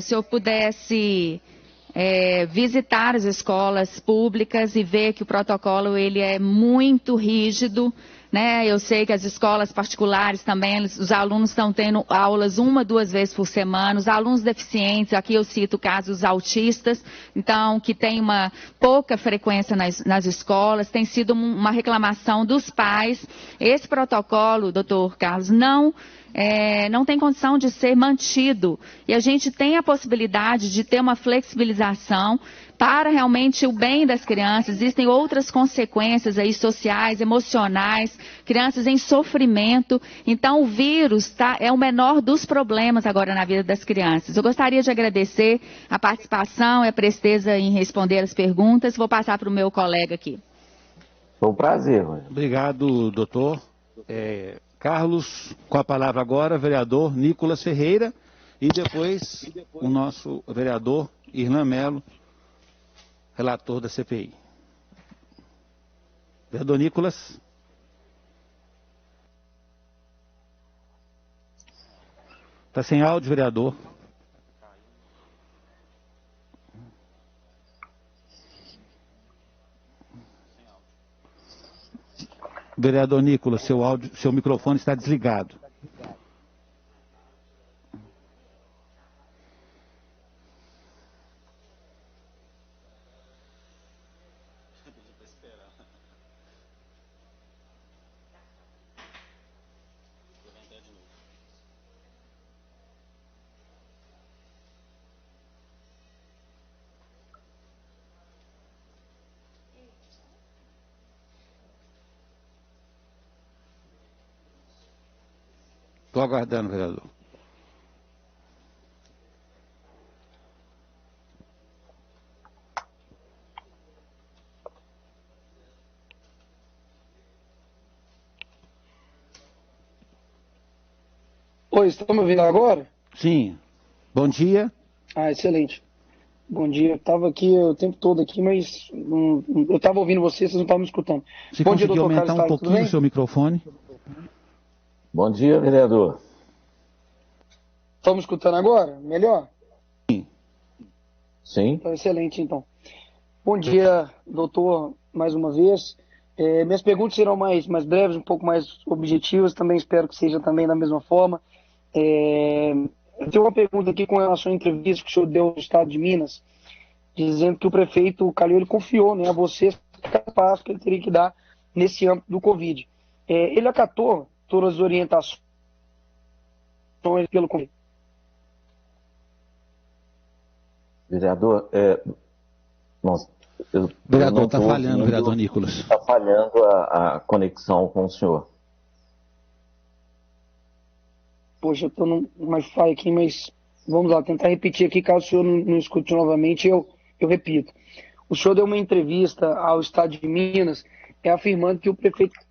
senhor pudesse visitar as escolas públicas e ver que o protocolo ele é muito rígido, né? Eu sei que as escolas particulares também, os alunos estão tendo aulas 1, 2 vezes por semana, os alunos deficientes, aqui eu cito casos autistas, então que tem uma pouca frequência nas escolas, tem sido uma reclamação dos pais. Esse protocolo, doutor Carlos, não tem condição de ser mantido. E a gente tem a possibilidade de ter uma flexibilização para realmente o bem das crianças. Existem outras consequências aí sociais, emocionais, crianças em sofrimento. Então o vírus é o menor dos problemas agora na vida das crianças. Eu gostaria de agradecer a participação e a presteza em responder as perguntas. Vou passar para o meu colega aqui. Foi um prazer. Obrigado, doutor. Carlos, com a palavra agora, vereador Nicolas Ferreira e depois o nosso vereador Irlan Melo, relator da CPI. Vereador Nicolas. Está sem áudio, vereador. Vereador Nicolas, seu microfone está desligado. Estou aguardando, vereador. Oi, estão me ouvindo agora? Sim. Bom dia. Ah, excelente. Bom dia. Eu estava aqui o tempo todo aqui, mas eu estava ouvindo vocês não estavam me escutando. Se Bom dia, conseguir doutor aumentar Carlos um Tales, tudo pouquinho bem? o seu microfone. Bom dia, vereador. Estão me escutando agora? Melhor? Sim. Então, excelente, então. Bom dia, doutor, mais uma vez. Minhas perguntas serão mais breves, um pouco mais objetivas, também espero que seja também da mesma forma. Eu tenho uma pergunta aqui com relação à entrevista que o senhor deu no estado de Minas, dizendo que o prefeito Calil ele confiou, né, a vocês cada passo que ele teria que dar nesse âmbito do Covid. Ele acatou todas as orientações pelo Covid. Vereador, Vereador, está falhando, vereador Nicolas. Está falhando a conexão com o senhor. Poxa, eu estou num Wi-Fi aqui, mas vamos lá, tentar repetir aqui, caso o senhor não escute novamente, eu repito. O senhor deu uma entrevista ao estado de Minas, afirmando que o prefeito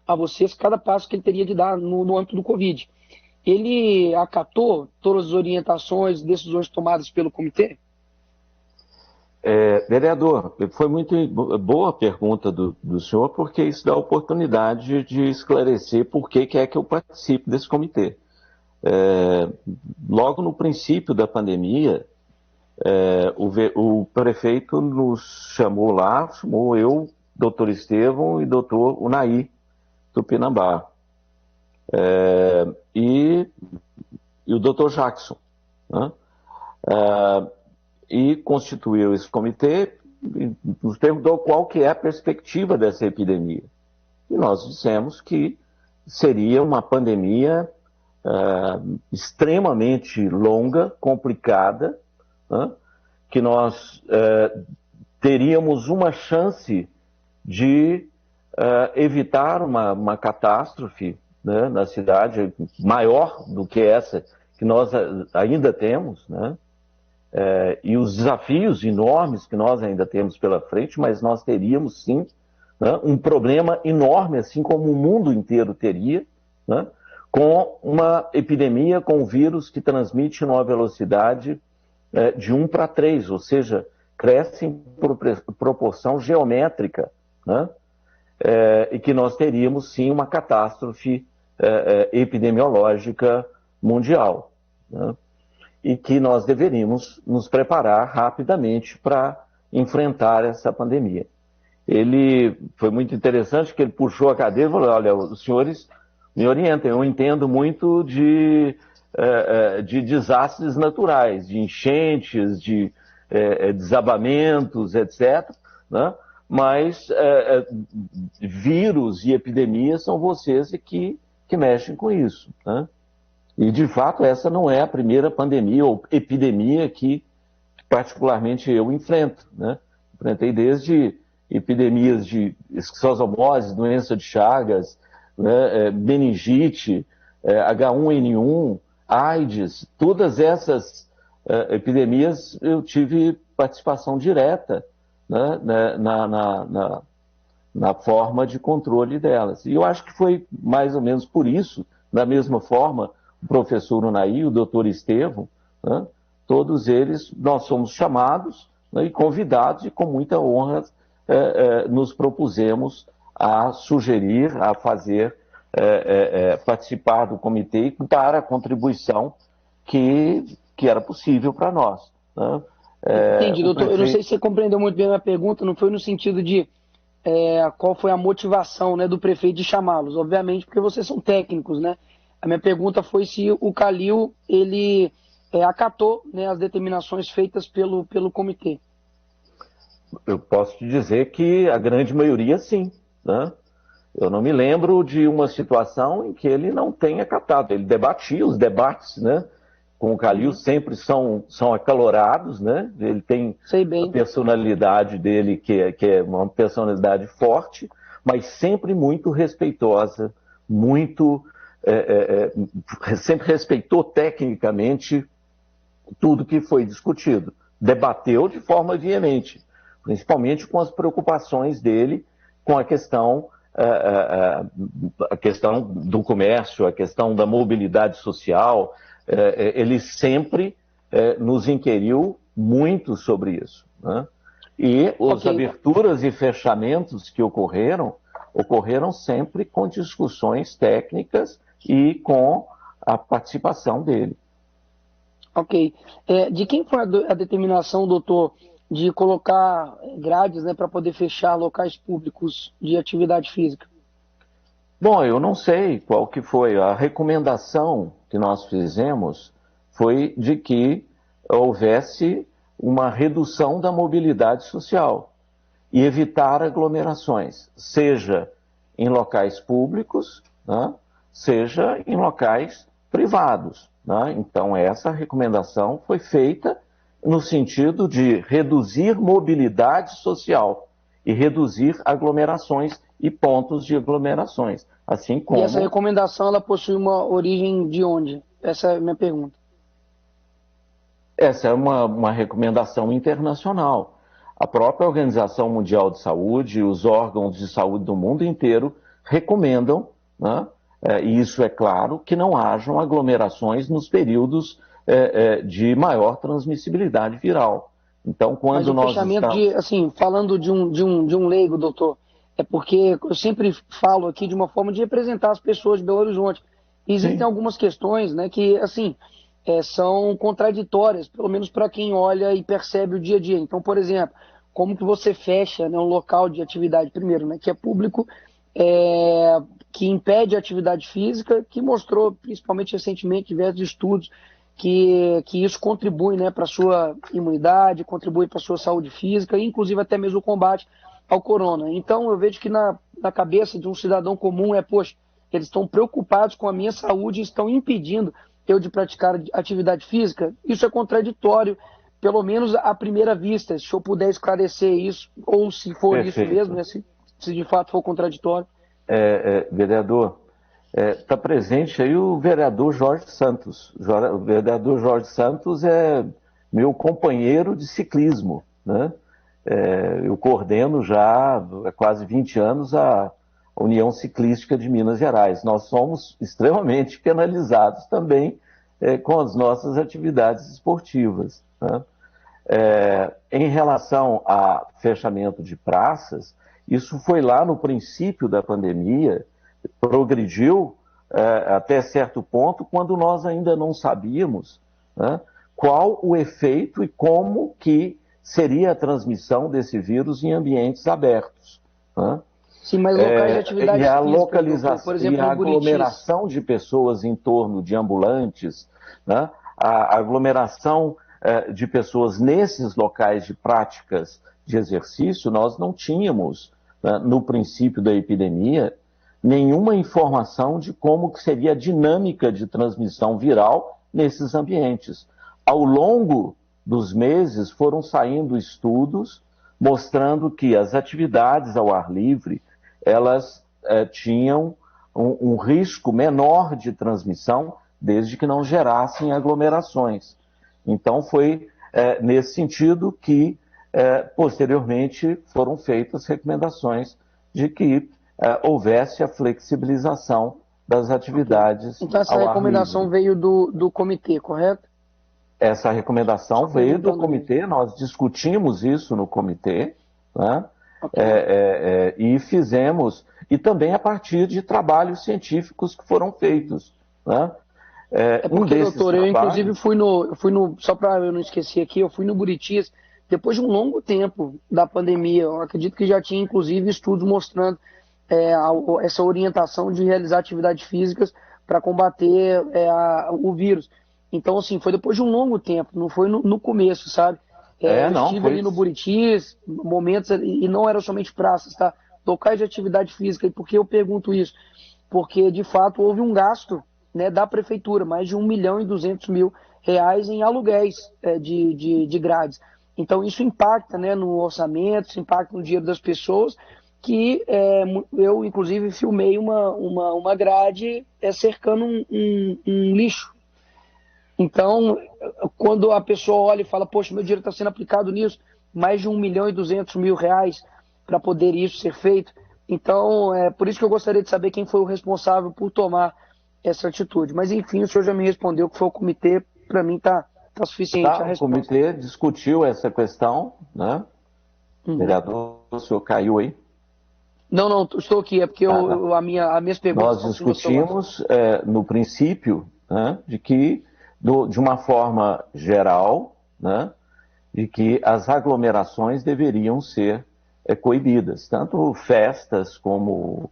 a vocês cada passo que ele teria de dar no âmbito do Covid. Ele acatou todas as orientações, decisões tomadas pelo comitê? Vereador, foi muito boa a pergunta do senhor, porque isso dá a oportunidade de esclarecer por que é que eu participo desse comitê. Logo no princípio da pandemia, o prefeito nos chamou lá, chamou eu, doutor Estevão e doutor Unai Tupinambá. E o doutor Jackson, né? E constituiu esse comitê e nos perguntou qual que é a perspectiva dessa epidemia. E nós dissemos que seria uma pandemia extremamente longa, complicada, né? Que nós teríamos uma chance de evitar uma catástrofe, né, na cidade, maior do que essa que nós ainda temos, né? E os desafios enormes que nós ainda temos pela frente, mas nós teríamos sim, né, um problema enorme, assim como o mundo inteiro teria, né, com uma epidemia, com um vírus que transmite numa velocidade de 1 para 3, ou seja, cresce em proporção geométrica, né, e que nós teríamos sim uma catástrofe epidemiológica mundial, né? E que nós deveríamos nos preparar rapidamente para enfrentar essa pandemia. Ele foi muito interessante que ele puxou a cadeira e falou: olha, os senhores me orientem, eu entendo muito de desastres naturais, de enchentes, de desabamentos, etc., né? Mas vírus e epidemias são vocês que mexem com isso, né? E, de fato, essa não é a primeira pandemia ou epidemia que, particularmente, eu enfrento, né? Enfrentei desde epidemias de esquistossomose, doença de Chagas, né? Meningite, H1N1, AIDS, todas essas epidemias eu tive participação direta, né? Na forma de controle delas. E eu acho que foi mais ou menos por isso, da mesma forma, o professor Unai, o doutor Estevão, né? Todos eles, nós somos chamados, né, e convidados, e com muita honra nos propusemos a sugerir, a fazer, participar do comitê e dar a contribuição que era possível para nós, né? Entendi, doutor. Eu não sei se você compreendeu muito bem a minha pergunta, não foi no sentido de qual foi a motivação, né, do prefeito de chamá-los, obviamente, porque vocês são técnicos, né? A minha pergunta foi se o Calil, ele acatou, né, as determinações feitas pelo comitê. Eu posso te dizer que a grande maioria, sim, né? Eu não me lembro de uma situação em que ele não tenha acatado. Ele debatia, os debates, né, com o Calil sempre são acalorados, né? Ele tem a personalidade dele, que é uma personalidade forte, mas sempre muito respeitosa, muito sempre respeitou tecnicamente tudo que foi discutido, debateu de forma veemente, principalmente com as preocupações dele com a questão do comércio, a questão da mobilidade social. Ele sempre nos inquiriu muito sobre isso, né? E as aberturas e fechamentos que ocorreram sempre com discussões técnicas e com a participação dele. Ok. De quem foi a determinação, doutor, de colocar grades, né, para poder fechar locais públicos de atividade física? Bom, eu não sei qual que foi. A recomendação que nós fizemos foi de que houvesse uma redução da mobilidade social e evitar aglomerações, seja em locais públicos, né, seja em locais privados, né? Então, essa recomendação foi feita no sentido de reduzir mobilidade social e reduzir aglomerações e pontos de aglomerações. Assim como... E essa recomendação, ela possui uma origem de onde? Essa é a minha pergunta. Essa é uma recomendação internacional. A própria Organização Mundial de Saúde e os órgãos de saúde do mundo inteiro recomendam, né, e isso é claro, que não hajam aglomerações nos períodos de maior transmissibilidade viral. Então, quando nós estamos... assim, falando de um leigo, doutor, é porque eu sempre falo aqui de uma forma de representar as pessoas de Belo Horizonte. Existem algumas questões, né, que, assim, são contraditórias, pelo menos para quem olha e percebe o dia a dia. Então, por exemplo, como que você fecha, né, um local de atividade, primeiro, né, que é público, que impede a atividade física, que mostrou, principalmente recentemente, diversos estudos, que isso contribui, né, para a sua imunidade, contribui para a sua saúde física, e inclusive até mesmo o combate ao corona. Então, eu vejo que na cabeça de um cidadão comum poxa, eles estão preocupados com a minha saúde e estão impedindo eu de praticar atividade física. Isso é contraditório, pelo menos à primeira vista, se eu puder esclarecer isso, ou se for Perfeito. Isso mesmo, né, se de fato for contraditório. Vereador, está presente aí o vereador Jorge Santos. O vereador Jorge Santos é meu companheiro de ciclismo, né? Eu coordeno já há quase 20 anos a União Ciclística de Minas Gerais. Nós somos extremamente penalizados também com as nossas atividades esportivas, né? Em relação a fechamento de praças, isso foi lá no princípio da pandemia, progrediu até certo ponto, quando nós ainda não sabíamos, né, qual o efeito e como que seria a transmissão desse vírus em ambientes abertos, né? Sim, mas locais de atividade física, localização, por exemplo, a aglomeração de pessoas em torno de ambulantes, né, a aglomeração de pessoas nesses locais de práticas de exercício, nós não tínhamos, né, no princípio da epidemia, nenhuma informação de como que seria a dinâmica de transmissão viral nesses ambientes. Ao longo dos meses foram saindo estudos mostrando que as atividades ao ar livre, elas tinham um risco menor de transmissão, desde que não gerassem aglomerações. Então foi nesse sentido que posteriormente foram feitas recomendações de que houvesse a flexibilização das atividades. Então essa recomendação veio do comitê, correto? Essa recomendação veio do comitê, nós discutimos isso no comitê, né? E fizemos, e também a partir de trabalhos científicos que foram feitos, né? Porque, doutor, eu inclusive fui no, só para eu não esquecer aqui, eu fui no Buritis, depois de um longo tempo da pandemia. Eu acredito que já tinha inclusive estudos mostrando essa orientação de realizar atividades físicas para combater o vírus. Então, assim, foi depois de um longo tempo, não foi no começo, sabe? Eu estive ali no Buritis, momentos, e não eram somente praças, tá? Locais de atividade física. E por que eu pergunto isso? Porque, de fato, houve um gasto, né, da prefeitura, mais de R$1.200.000 em aluguéis de grades. Então, isso impacta, né, no orçamento, isso impacta no dinheiro das pessoas, que eu, inclusive, filmei uma grade cercando um lixo. Então, quando a pessoa olha e fala, poxa, meu dinheiro está sendo aplicado nisso, mais de R$ 1.200.000 para poder isso ser feito. Então, é por isso que eu gostaria de saber quem foi o responsável por tomar essa atitude. Mas, enfim, o senhor já me respondeu que foi o comitê, para mim está suficiente a resposta. O comitê discutiu essa questão, né? Vereador, o senhor caiu aí? Não, estou aqui, é porque as minhas perguntas... Nós discutimos, no princípio, né, de que, de uma forma geral, né, de que as aglomerações deveriam ser coibidas, tanto festas como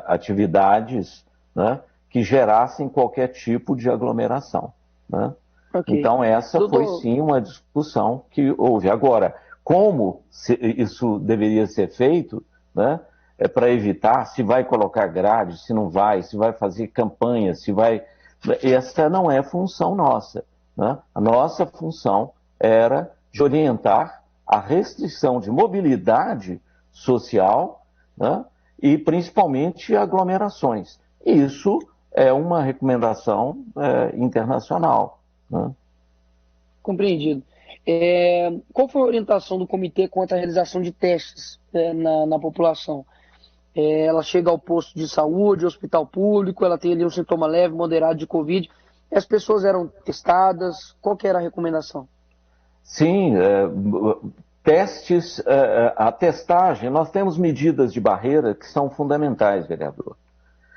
atividades, né, que gerassem qualquer tipo de aglomeração. Né? Okay. Então, essa foi sim uma discussão que houve. Agora, como isso deveria ser feito, né, para evitar, se vai colocar grade, se não vai, se vai fazer campanha, se vai... Essa não é função nossa. Né? A nossa função era de orientar a restrição de mobilidade social, né, e principalmente aglomerações. Isso é uma recomendação internacional. Né? Compreendido. Qual foi a orientação do comitê quanto à realização de testes na população? Ela chega ao posto de saúde, hospital público, ela tem ali um sintoma leve, moderado de Covid. As pessoas eram testadas? Qual que era a recomendação? Sim, testes, a testagem, nós temos medidas de barreira que são fundamentais, vereador.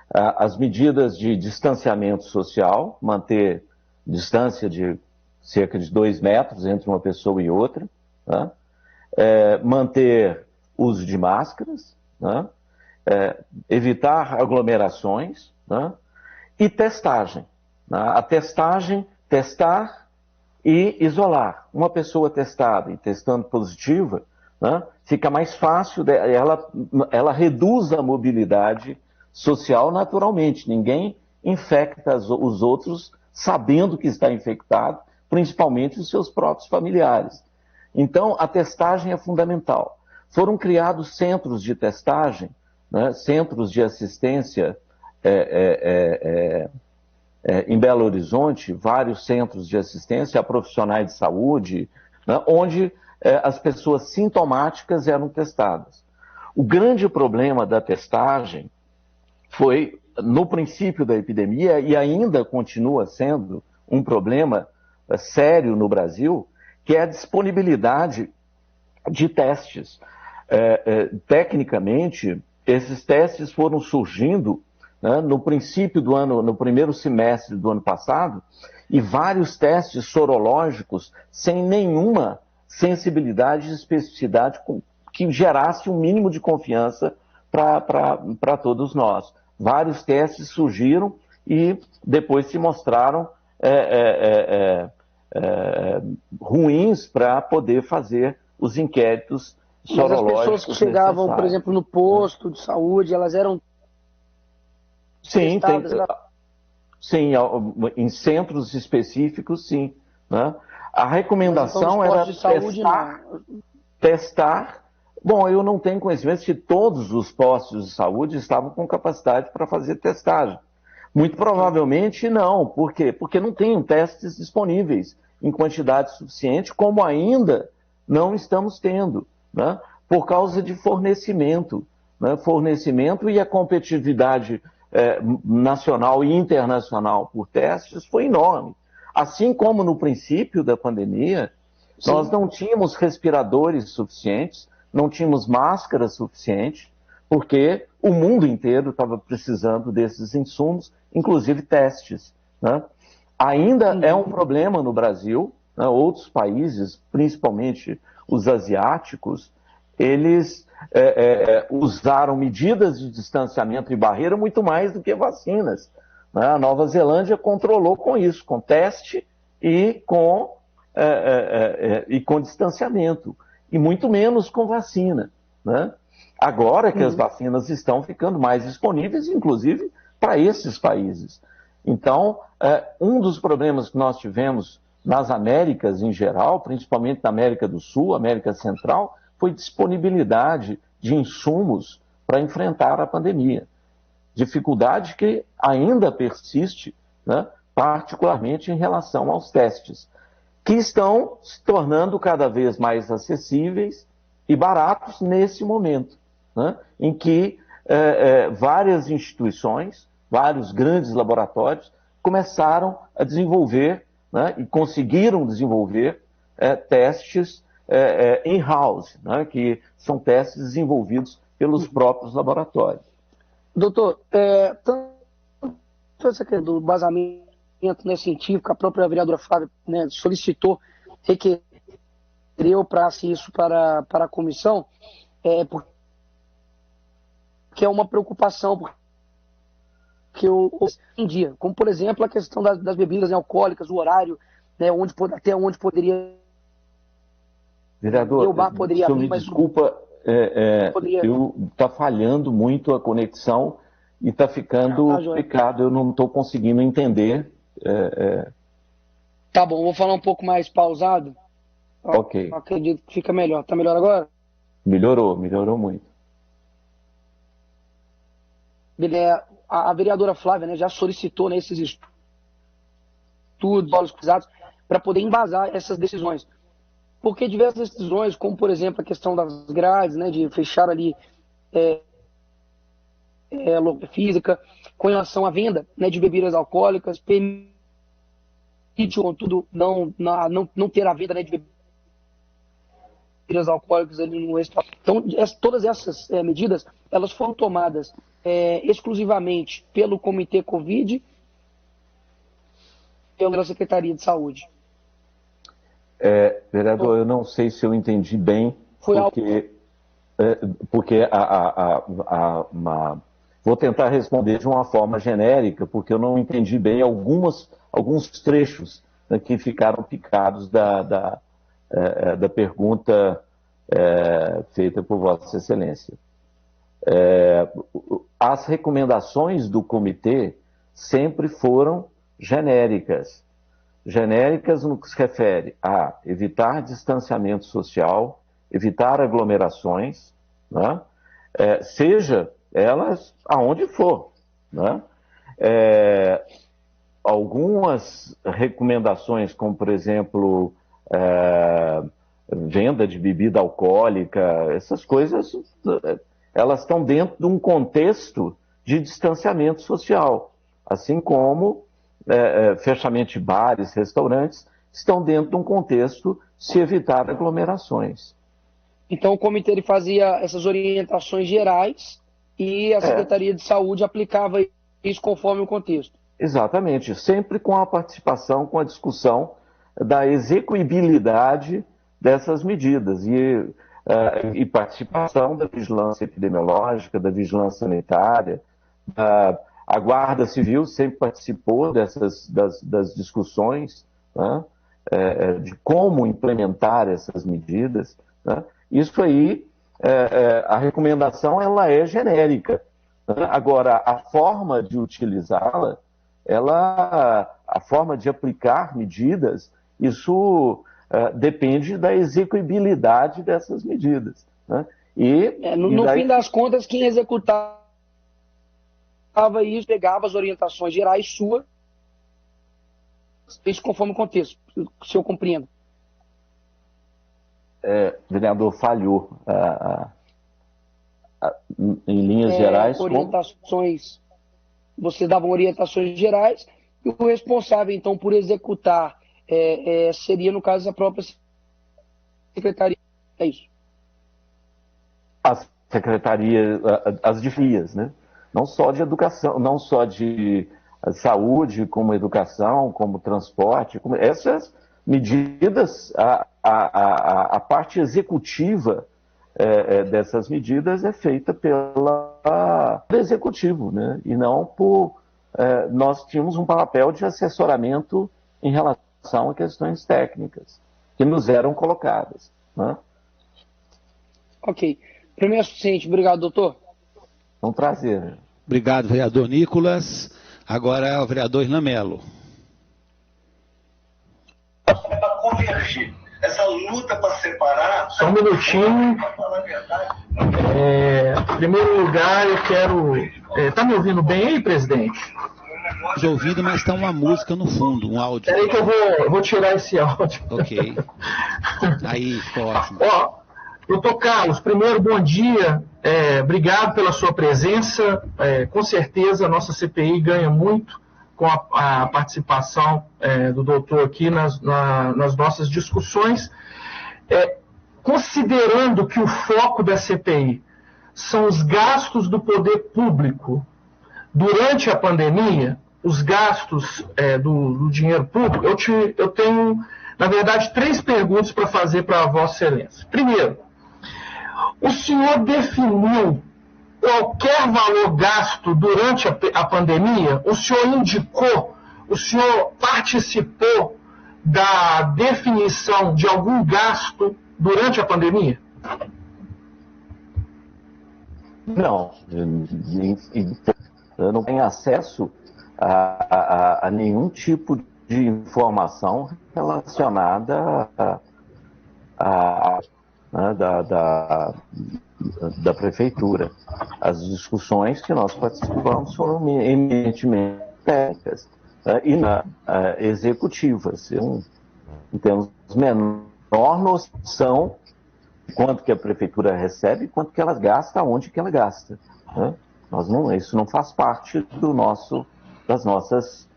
As medidas de distanciamento social, manter distância de cerca de 2 metros entre uma pessoa e outra, né? Manter uso de máscaras, né? Evitar aglomerações, né? E testagem. Né? A testagem, testar e isolar. Uma pessoa testada e testando positiva, né? Fica mais fácil, ela reduz a mobilidade social naturalmente. Ninguém infecta os outros sabendo que está infectado, principalmente os seus próprios familiares. Então, a testagem é fundamental. Foram criados centros de testagem, né, centros de assistência em Belo Horizonte, vários centros de assistência a profissionais de saúde, né, onde as pessoas sintomáticas eram testadas. O grande problema da testagem foi, no princípio da epidemia, e ainda continua sendo um problema sério no Brasil, que é a disponibilidade de testes. Tecnicamente, esses testes foram surgindo, né, no princípio do ano, no primeiro semestre do ano passado, e vários testes sorológicos sem nenhuma sensibilidade e especificidade que gerasse um mínimo de confiança para todos nós. Vários testes surgiram e depois se mostraram ruins para poder fazer os inquéritos sorológicos. Mas as pessoas que chegavam, por exemplo, no posto de saúde, elas eram testadas? Sim, em centros específicos, sim. Né? A recomendação era testar. Bom, eu não tenho conhecimento se todos os postos de saúde estavam com capacidade para fazer testagem. Muito provavelmente não. Por quê? Porque não tem testes disponíveis em quantidade suficiente, como ainda não estamos tendo, né? Por causa de fornecimento. Né? Fornecimento e a competitividade nacional e internacional por testes foi enorme. Assim como no princípio da pandemia, sim, nós não tínhamos respiradores suficientes, não tínhamos máscaras suficientes, porque o mundo inteiro estava precisando desses insumos, inclusive testes. Né? Ainda é um problema no Brasil, né? Outros países, principalmente os asiáticos, eles usaram medidas de distanciamento e barreira muito mais do que vacinas. Né? A Nova Zelândia controlou com isso, com teste e com distanciamento, e muito menos com vacina. Né? Agora que as vacinas estão ficando mais disponíveis, inclusive para esses países. Então, um dos problemas que nós tivemos nas Américas em geral, principalmente na América do Sul, América Central, foi disponibilidade de insumos, para enfrentar a pandemia. Dificuldade que ainda persiste, né, particularmente em relação aos testes, que estão se tornando cada vez mais acessíveis e baratos nesse momento, né, em que várias instituições, vários grandes laboratórios começaram a desenvolver, né, e conseguiram desenvolver testes in-house, né, que são testes desenvolvidos pelos próprios laboratórios. Doutor, tanto essa questão do vazamento, né, científico, a própria vereadora Flávia, né, solicitou, requereu isso para a comissão, porque é uma preocupação, porque em dia, como por exemplo a questão das bebidas alcoólicas, o horário, né, até onde poderia... Vereador, o bar poderia abrir, me desculpa, está falhando muito a conexão e está ficando complicado, eu não estou conseguindo entender. Tá bom, vou falar um pouco mais pausado. Ok. Acredito que fica melhor. Tá melhor agora? Melhorou muito. A vereadora Flávia, né, já solicitou, né, esses estudos cruzados para poder embasar essas decisões. Porque diversas decisões, como por exemplo a questão das grades, né, de fechar ali física, com relação à venda, né, de bebidas alcoólicas, permite, contudo, não ter a venda, né, de bebidas alcoólicas ali no restaurante. Então, todas essas medidas, elas foram tomadas exclusivamente pelo Comitê Covid e pela Secretaria de Saúde. Vereador, eu não sei se eu entendi bem, porque vou tentar responder de uma forma genérica, porque eu não entendi bem alguns trechos, né, que ficaram picados da pergunta feita por Vossa Excelência. As recomendações do comitê sempre foram genéricas. Genéricas no que se refere a evitar distanciamento social, evitar aglomerações, né? Seja elas aonde for, né? Algumas recomendações, como por exemplo, venda de bebida alcoólica, essas coisas, elas estão dentro de um contexto de distanciamento social, assim como fechamento de bares, restaurantes, estão dentro de um contexto de se evitar aglomerações. Então o comitê ele fazia essas orientações gerais e a Secretaria de Saúde aplicava isso conforme o contexto. Exatamente, sempre com a participação, com a discussão da execuibilidade dessas medidas e participação da vigilância epidemiológica, da vigilância sanitária, a Guarda Civil sempre participou das discussões, né, de como implementar essas medidas, né. Isso aí, a recomendação ela é genérica, né. Agora, a forma de utilizá-la, a forma de aplicar medidas, isso depende da execuibilidade dessas medidas, né. No fim das contas, quem executava isso, pegava as orientações gerais suas, isso conforme o contexto, se eu compreendo. Vereador, falhou. Em linhas gerais... Orientações, vocês davam orientações gerais, e o responsável, então, por executar seria, no caso, a própria Secretaria. É isso. A Secretaria, as difias, né? Não só de educação, não só de saúde, como educação, como transporte, essas medidas, a parte executiva dessas medidas é feita pelo executivo, né? E não por... nós tínhamos um papel de assessoramento em relação a questões técnicas que nos eram colocadas, né? Ok. Para mim é suficiente. Obrigado, doutor. É um prazer. Obrigado, vereador Nicolas. Agora é o vereador Islamelo. Para convergir. essa luta para separar... Só um minutinho. Em primeiro lugar, eu quero... Tá me ouvindo bem aí, presidente? De ouvido, mas está uma música no fundo, um áudio. Peraí que eu vou tirar esse áudio. Ok. Aí, ficou ótimo. Ó, doutor Carlos, primeiro, bom dia. Obrigado pela sua presença. Com certeza, a nossa CPI ganha muito com a participação do doutor aqui nas nossas discussões. Considerando que o foco da CPI são os gastos do poder público durante a pandemia, os gastos do dinheiro público, eu tenho, na verdade, 3 perguntas para fazer para a Vossa Excelência. Primeiro, o senhor definiu qualquer valor gasto durante a pandemia? O senhor indicou, o senhor participou da definição de algum gasto durante a pandemia? Não, eu não tenho acesso a nenhum tipo de informação relacionada da prefeitura. As discussões que nós participamos foram eminentemente técnicas e executivas. Eu não temos menor noção de quanto que a prefeitura recebe, quanto que ela gasta, onde que ela gasta. Isso não faz parte das nossas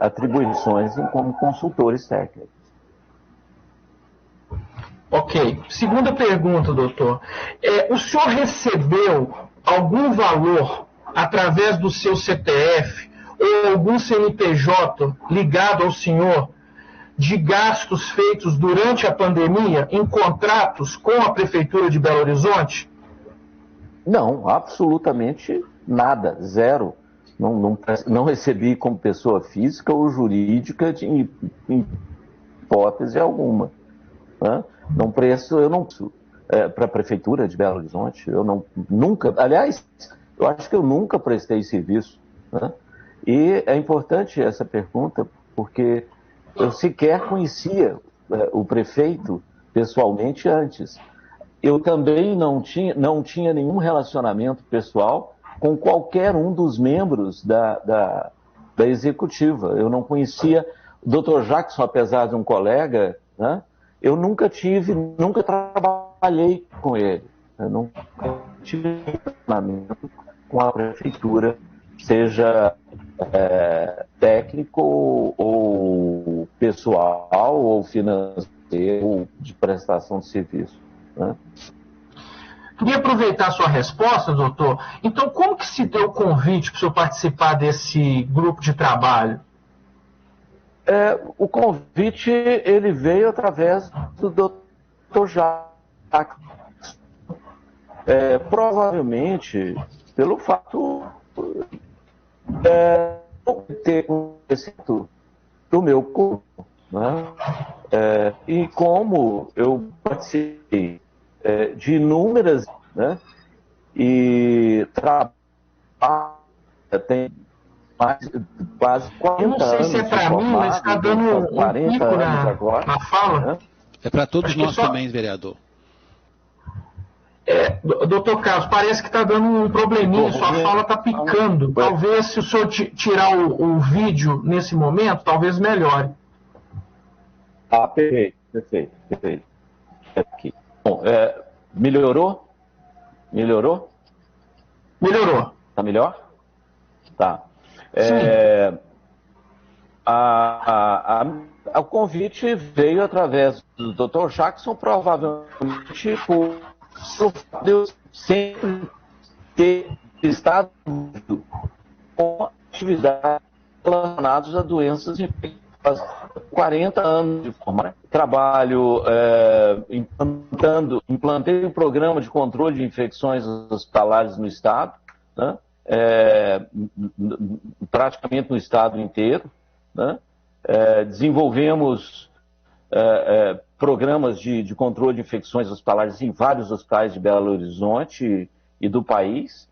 atribuições como consultores técnicos. Ok. Segunda pergunta, doutor. O senhor recebeu algum valor através do seu CPF ou algum CNPJ ligado ao senhor de gastos feitos durante a pandemia em contratos com a Prefeitura de Belo Horizonte? Não, absolutamente nada, zero. Não recebi como pessoa física ou jurídica de hipótese alguma. Não preço, eu não para a Prefeitura de Belo Horizonte, aliás, eu acho que eu nunca prestei serviço. E é importante essa pergunta, porque eu sequer conhecia o prefeito pessoalmente antes. Eu também não tinha nenhum relacionamento pessoal com qualquer um dos membros da executiva. Eu não conhecia o Dr. Jackson, apesar de um colega, eu nunca trabalhei com ele. Eu nunca tive relacionamento com a prefeitura, seja técnico ou pessoal ou financeiro ou de prestação de serviço. Queria aproveitar a sua resposta, doutor. Então, como que se deu o convite para o senhor participar desse grupo de trabalho? O convite ele veio através do Dr. Jacques. Provavelmente pelo fato de ter conhecimento do meu corpo. E como eu participei de inúmeras, e trabalho, tem quase 40 anos. Eu não sei se é para mim, mas está dando um pico na fala. É para todos nós também, vereador. Doutor Carlos, parece que está dando um probleminha, sua fala está picando. Talvez, se o senhor tirar o vídeo nesse momento, talvez melhore. Perfeito. Aqui. Bom, melhorou? Melhorou? Melhorou. Tá melhor? Tá. O convite veio através do Dr. Jackson, provavelmente por eu sempre ter estado com atividades relacionadas a doenças infecciosas. 40 anos de forma. Trabalho implantei um programa de controle de infecções hospitalares no Estado, praticamente no Estado inteiro. Desenvolvemos programas de controle de infecções hospitalares em vários hospitais de Belo Horizonte e do país.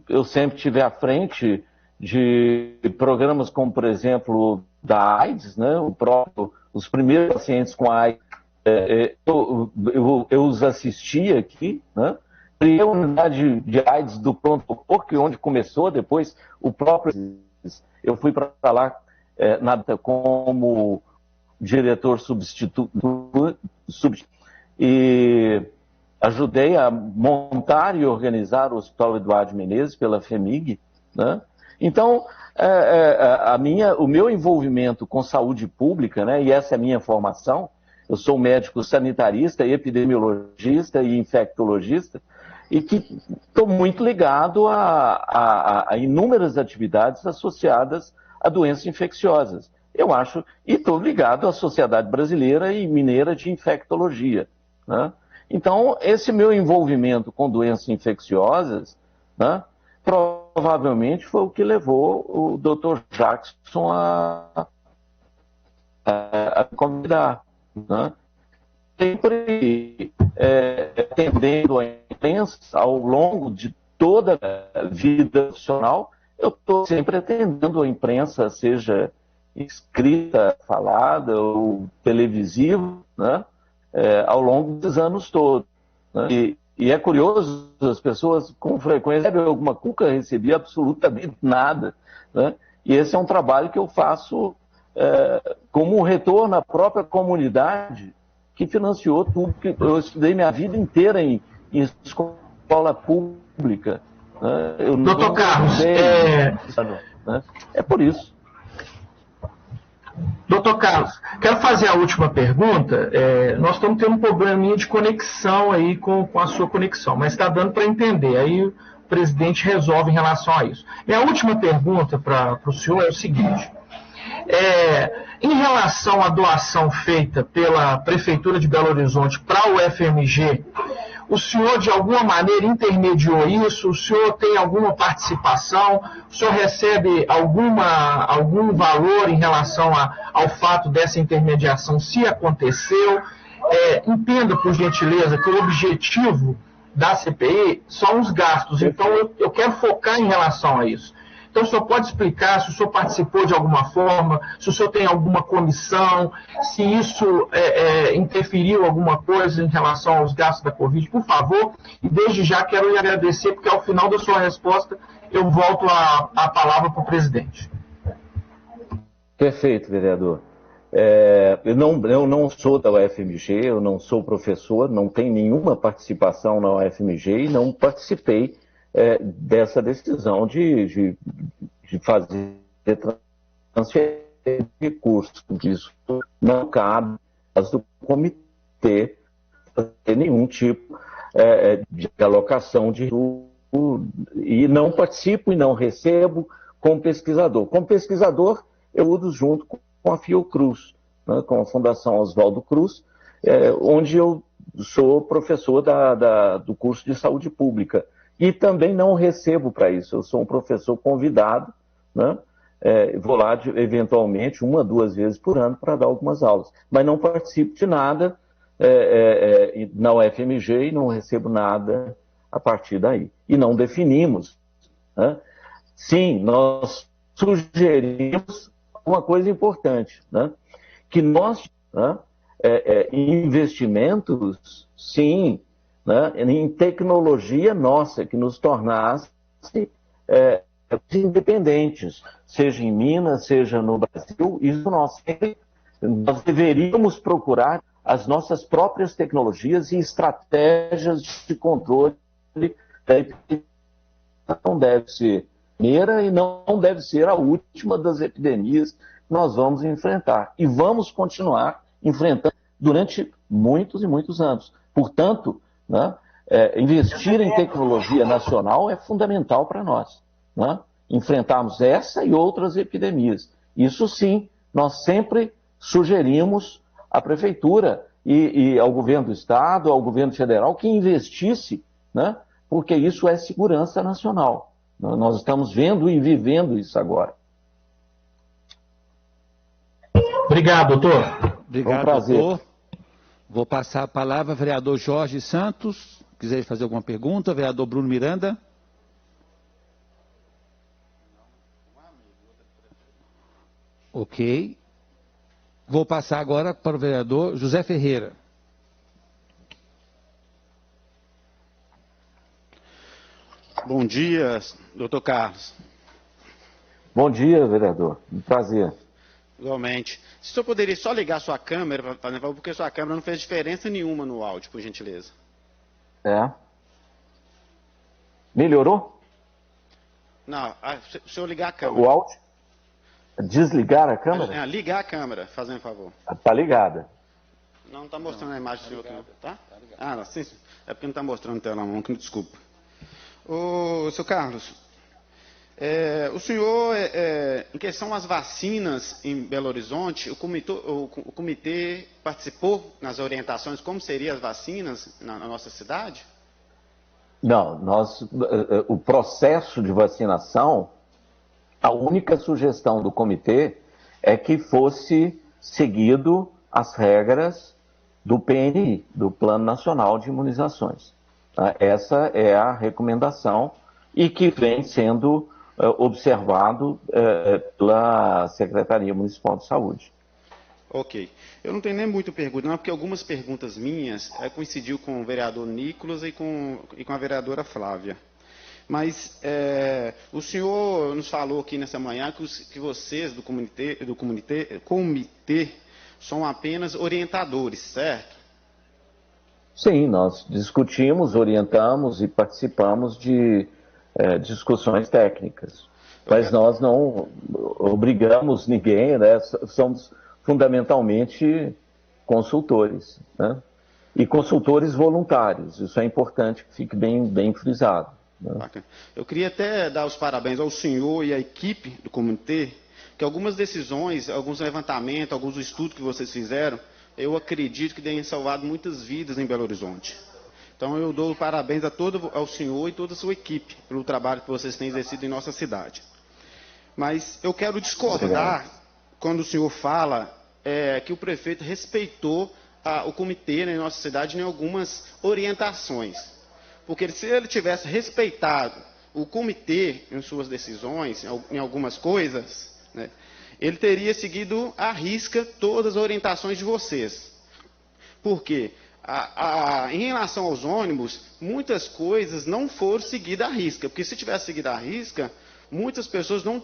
Eu sempre estive à frente de programas como, por exemplo, da AIDS, né? Os primeiros pacientes com AIDS, eu os assisti aqui, né? Criei a unidade de AIDS do pronto-socorro, onde começou depois o próprio... Eu fui para lá como diretor substituto e ajudei a montar e organizar o Hospital Eduardo Menezes pela FHEMIG, né? Então, o meu envolvimento com saúde pública, né, e essa é a minha formação, eu sou médico sanitarista, epidemiologista e infectologista, e que estou muito ligado a inúmeras atividades associadas a doenças infecciosas. Eu acho, e estou ligado à Sociedade Brasileira e Mineira de Infectologia, né? Então, esse meu envolvimento com doenças infecciosas, né, provavelmente foi o que levou o Dr. Jackson a convidar, né? Sempre atendendo a imprensa ao longo de toda a vida profissional, eu estou sempre atendendo a imprensa, seja escrita, falada ou televisiva, né? Ao longo dos anos todos, né? E é curioso, as pessoas com frequência recebem alguma coisa, nunca recebi absolutamente nada, né? E esse é um trabalho que eu faço como um retorno à própria comunidade que financiou tudo, que eu estudei minha vida inteira em escola pública, né? Doutor Carlos, né? É por isso. Doutor Carlos, quero fazer a última pergunta. Nós estamos tendo um probleminha de conexão aí com a sua conexão, mas está dando para entender. Aí o presidente resolve em relação a isso. Minha última pergunta para o senhor é o seguinte. Em relação à doação feita pela Prefeitura de Belo Horizonte para o FMG, o senhor de alguma maneira intermediou isso? O senhor tem alguma participação? O senhor recebe algum valor em relação ao fato dessa intermediação, se aconteceu? Entenda, por gentileza, que o objetivo da CPI são os gastos. Então, eu quero focar em relação a isso. Então, o senhor pode explicar se o senhor participou de alguma forma, se o senhor tem alguma comissão, se isso interferiu alguma coisa em relação aos gastos da Covid, por favor. E desde já quero lhe agradecer, porque ao final da sua resposta eu volto a palavra para o presidente. Perfeito, vereador. Eu não sou da UFMG, eu não sou professor, não tenho nenhuma participação na UFMG e não participei dessa decisão de fazer transferência de recursos. Isso não cabe do comitê fazer nenhum tipo de alocação de e não participo e não recebo como pesquisador. Como pesquisador, eu uso junto com a Fiocruz, né, com a Fundação Oswaldo Cruz, onde eu sou professor do curso de saúde pública. E também não recebo para isso, eu sou um professor convidado, né? Vou lá eventualmente 1 a 2 vezes por ano para dar algumas aulas, mas não participo de nada na UFMG e não recebo nada a partir daí. E não definimos, né? Sim, nós sugerimos uma coisa importante, né? Que nós, né, investimentos, sim, né, em tecnologia nossa, que nos tornasse independentes, seja em Minas, seja no Brasil. Isso nós deveríamos procurar as nossas próprias tecnologias e estratégias de controle da epidemia. Não deve ser a primeira e não deve ser a última das epidemias que nós vamos enfrentar. E vamos continuar enfrentando durante muitos e muitos anos. Portanto, né, investir em tecnologia nacional é fundamental para nós, né? Enfrentarmos essa e outras epidemias. Isso sim, nós sempre sugerimos à Prefeitura e ao Governo do Estado, ao Governo Federal, que investisse, né? Porque isso é segurança nacional. Nós estamos vendo e vivendo isso agora. Obrigado, doutor. Obrigado, doutor. Vou passar a palavra ao vereador Jorge Santos. Quiser fazer alguma pergunta, vereador Bruno Miranda. Ok. Vou passar agora para o vereador José Ferreira. Bom dia, doutor Carlos. Bom dia, vereador. Um prazer. Igualmente. Se o senhor poderia só ligar sua câmera, porque sua câmera não fez diferença nenhuma no áudio, por gentileza. É. Melhorou? Não, se o senhor ligar a câmera. O áudio? Desligar a câmera? Ligar a câmera, fazendo um favor. Tá ligada. Não está mostrando a imagem do senhor aqui, tá? Ah, não, sim. É porque não está mostrando a tela, não, que me desculpa. Ô, seu Carlos, o senhor, em questão às vacinas em Belo Horizonte, o comitê participou nas orientações como seriam as vacinas na nossa cidade? Não, o processo de vacinação, a única sugestão do comitê é que fosse seguido as regras do PNI, do Plano Nacional de Imunizações. Essa é a recomendação e que vem sendo observado pela Secretaria Municipal de Saúde. Ok. Eu não tenho nem muita pergunta, não, porque algumas perguntas minhas coincidiu com o vereador Nicolas e com a vereadora Flávia. Mas o senhor nos falou aqui nessa manhã que vocês do comitê são apenas orientadores, certo? Sim, nós discutimos, orientamos e participamos de discussões técnicas. Mas nós não obrigamos ninguém, né? Somos fundamentalmente consultores, né? E consultores voluntários. Isso é importante que fique bem frisado. Né? Eu queria até dar os parabéns ao senhor e à equipe do comitê, que algumas decisões, alguns levantamentos, alguns estudos que vocês fizeram, eu acredito que tenham salvado muitas vidas em Belo Horizonte. Então eu dou parabéns ao senhor e toda a sua equipe pelo trabalho que vocês têm exercido em nossa cidade. Mas eu quero discordar quando o senhor fala que o prefeito respeitou o comitê em nossa cidade em algumas orientações. Porque se ele tivesse respeitado o comitê em suas decisões, em algumas coisas, né, ele teria seguido à risca todas as orientações de vocês. Por quê? Em relação aos ônibus, muitas coisas não foram seguidas à risca. Porque se tivesse seguido à risca, muitas pessoas não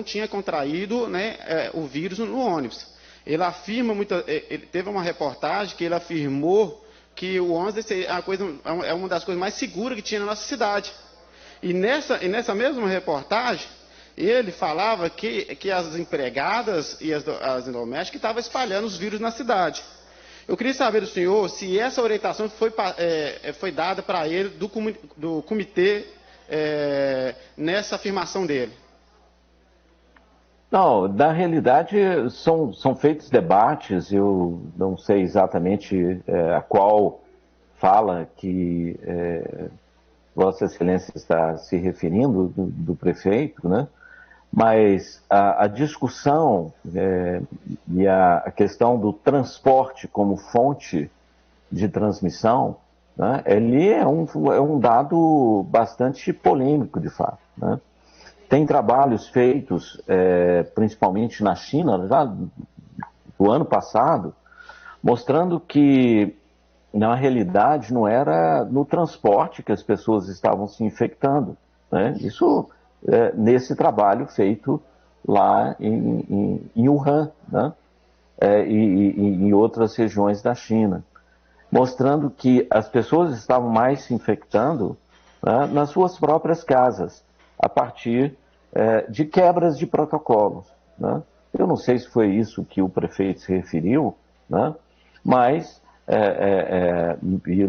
tinham contraído, né, o vírus no ônibus. Ele afirma, ele teve uma reportagem que ele afirmou que o ônibus é uma das coisas mais seguras que tinha na nossa cidade. E nessa mesma reportagem, ele falava que as empregadas e as domésticas estavam espalhando os vírus na cidade. Eu queria saber do senhor se essa orientação foi dada para ele do comitê nessa afirmação dele. Não, na realidade são feitos debates, eu não sei exatamente a qual fala que Vossa Excelência está se referindo do prefeito, né? Mas a discussão e a questão do transporte como fonte de transmissão, né, ele é um dado bastante polêmico, de fato, né? Tem trabalhos feitos, principalmente na China, já do ano passado, mostrando que, na realidade, não era no transporte que as pessoas estavam se infectando, né? Isso nesse trabalho feito lá em Wuhan, né? E em outras regiões da China, mostrando que as pessoas estavam mais se infectando, né, nas suas próprias casas, a partir de quebras de protocolos, né? Eu não sei se foi isso que o prefeito se referiu, né? Mas eu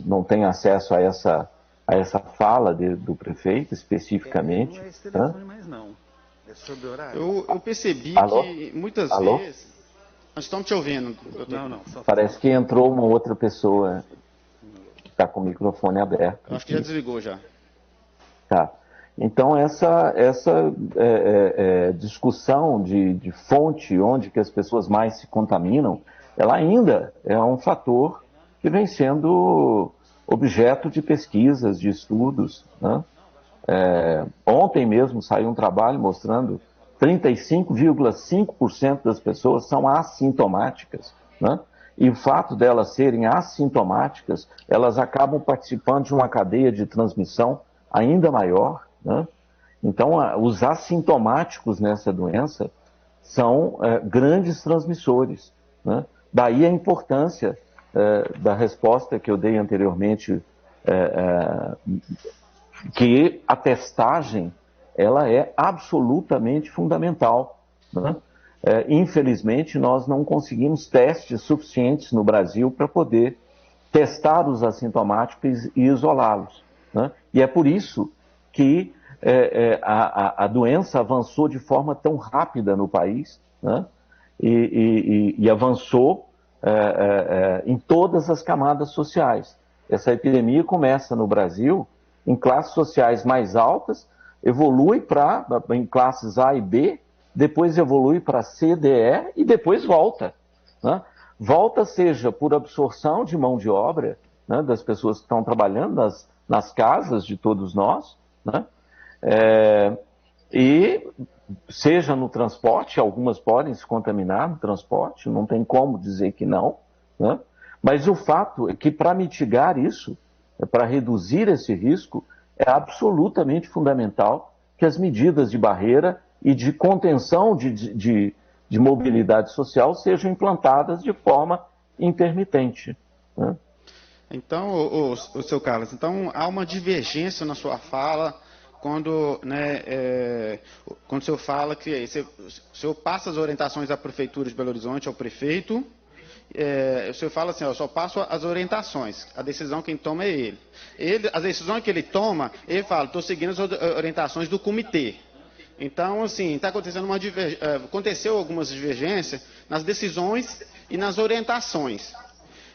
não tenho acesso a essa fala do prefeito especificamente. Não é esse telefone mais não, é sobre horário. Eu percebi Alô? que muitas Alô? vezes... Nós estamos te ouvindo. Não. Parece que entrou uma outra pessoa que está com o microfone aberto. Eu acho que já desligou já. Tá. Então, essa discussão de fonte, onde que as pessoas mais se contaminam, ela ainda é um fator que vem sendo objeto de pesquisas, de estudos, né? Ontem mesmo saiu um trabalho mostrando 35,5% das pessoas são assintomáticas, né? E o fato delas serem assintomáticas, elas acabam participando de uma cadeia de transmissão ainda maior, né? Então, os assintomáticos nessa doença são grandes transmissores, né? Daí a importância da resposta que eu dei anteriormente, que a testagem ela é absolutamente fundamental, né? Infelizmente, nós não conseguimos testes suficientes no Brasil para poder testar os assintomáticos e isolá-los, né? E é por isso que a doença avançou de forma tão rápida no país, né? E avançou em todas as camadas sociais. Essa epidemia começa no Brasil em classes sociais mais altas, evolui em classes A e B, depois evolui para C, D, E e depois volta, né? Volta seja por absorção de mão de obra, né, das pessoas que estão trabalhando nas casas de todos nós, né? E seja no transporte, algumas podem se contaminar no transporte, não tem como dizer que não, né? Mas o fato é que para mitigar isso, para reduzir esse risco, é absolutamente fundamental que as medidas de barreira e de contenção de mobilidade social sejam implantadas de forma intermitente, né? Então, o seu Carlos, então há uma divergência na sua fala quando, né, quando o senhor fala que o senhor passa as orientações à Prefeitura de Belo Horizonte, ao prefeito. O senhor fala assim, eu só passo as orientações, a decisão quem toma é ele. As decisões que ele toma, ele fala, estou seguindo as orientações do comitê. Então, assim, está acontecendo aconteceu algumas divergências nas decisões e nas orientações.